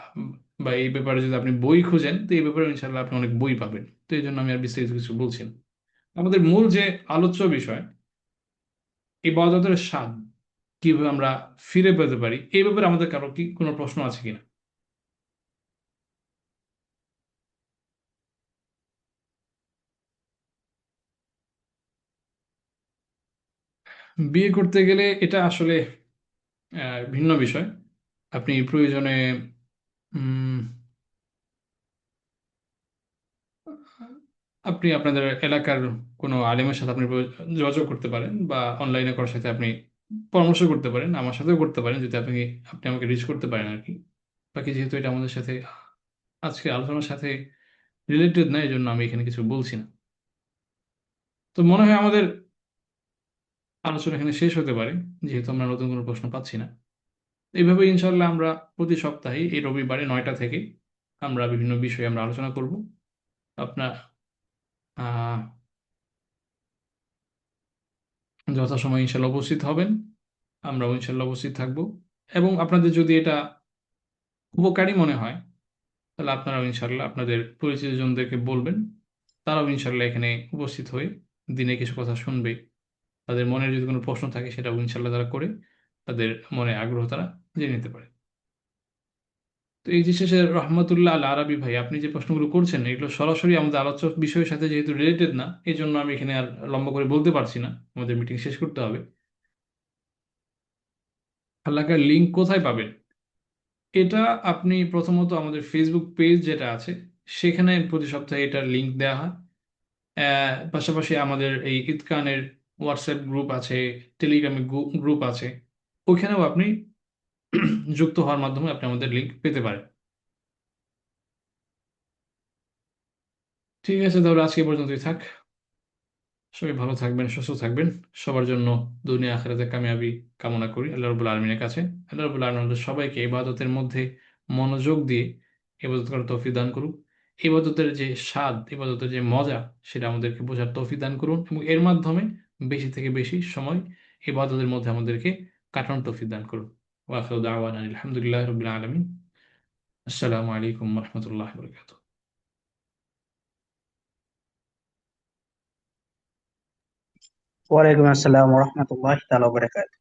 বা এই ব্যাপারে যদি আপনি বই খুঁজেন, তো এই ব্যাপারে ইনশাল্লাহ আপনি অনেক বই পাবেন। তো এই জন্য আমি আর বিস্তারিত কিছু বলছি না। আমাদের মূল যে আলোচ্য বিষয়, ইবাদতের স্বাদ কিভাবে আমরা ফিরে পেতে পারি, এই ব্যাপারে আমাদের কারো কি কোনো প্রশ্ন আছে কিনা? বিয়ে করতে গেলে এটা আসলে ভিন্ন বিষয়। আপনি প্রয়োজনে উম, আপনি আপনাদের এলাকার কোনো আলেমের সাথে আপনি যোগাযোগ করতে পারেন, বা অনলাইনে কারোর সাথে আপনি পরামর্শ করতে পারেন, আমার সাথেও করতে পারেন যদি আপনি আপনি আমাকে রিচ করতে পারেন আর কি। বাকি যেহেতু এটা আমাদের সাথে আজকে আলোচনার সাথে রিলেটেড না, এই জন্য আমি এখানে কিছু বলছি না। তো মনে হয় আমাদের আলোচনা এখানে শেষ হতে পারে, যেহেতু আমরা নতুন কোনো প্রশ্ন পাচ্ছি না। এইভাবে ইনশাল্লাহ আমরা প্রতি সপ্তাহে এই রবিবারে 9টা থেকে আমরা বিভিন্ন বিষয়ে আমরা আলোচনা করব। আপনার আহ যথাসময়ে ইনশাল্লাহ উপস্থিত হবেন, আমরাও ইনশাল্লাহ উপস্থিত থাকব। এবং আপনাদের যদি এটা উপকারী মনে হয়, তাহলে আপনারাও ইনশাল্লাহ আপনাদের পরিচিত জনদেরকে বলবেন, তারাও ইনশাল্লাহ এখানে উপস্থিত হয়ে দিনে কিছু কথা শুনবে। তাদের মনের যদি কোনো প্রশ্ন থাকে সেটাও ইনশাল্লাহ তারা করে তাদের মনে আগ্রহ তারা জেনে নিতে পারে। তো এই যে শেষে রহমতুল্লাহ আল আরবি ভাই, আপনি যে প্রশ্নগুলো করছেন এগুলো সরাসরি আমাদের আলোচ্য বিষয়ের সাথে যেহেতু রিলেটেড না, এই জন্য আমি এখানে আর লম্বা করে বলতে পারছি না, আমাদের মিটিং শেষ করতে হবে। আল্লাহর লিঙ্ক কোথায় পাবেন? এটা আপনি প্রথমত আমাদের ফেসবুক পেজ যেটা আছে, সেখানে প্রতি সপ্তাহে এটার লিঙ্ক দেওয়া হয়। পাশাপাশি আমাদের এই ইতকানের হোয়াটসঅ্যাপ গ্রুপ আছে, টেলিগ্রামে গ্রুপ আছে, ওইখানেও আপনি যুক্ত হওয়ার মাধ্যমে আপনি আমাদের লিঙ্ক পেতে পারেন। ঠিক আছে, তাহলে আজকে এই পর্যন্তই থাক। সবাই ভালো থাকবেন, সুস্থ থাকবেন। সবার জন্য দুনিয়া আখিরাতে কামিয়াবি কামনা করি আল্লাহ রাব্বুল আলামিনের কাছে। আল্লাহ রাব্বুল আলামিন আমাদের সবাইকে ইবাদতের মধ্যে মনোযোগ দিয়ে ইবাদত করার তৌফিক দান করুন। ইবাদতের যে স্বাদ, ইবাদতের যে মজা, সেটা আমাদেরকে বোঝার তৌফিক দান করুন, এবং এর মাধ্যমে বেশি থেকে বেশি সময় ইবাদতের মধ্যে আমাদেরকে কাটানোর তৌফিক দান করুন। ওয়া আখিরু দাওয়ানা আলহামদুলিল্লাহি রাব্বিল আলামিন। আসসালামু আলাইকুম ওয়া রাহমাতুল্লাহি ওয়া বারাকাতুহু। ওয়ালাইকুম আসসালাম ওয়া রাহমাতুল্লাহি তাআলা ওয়া বারাকাতুহু।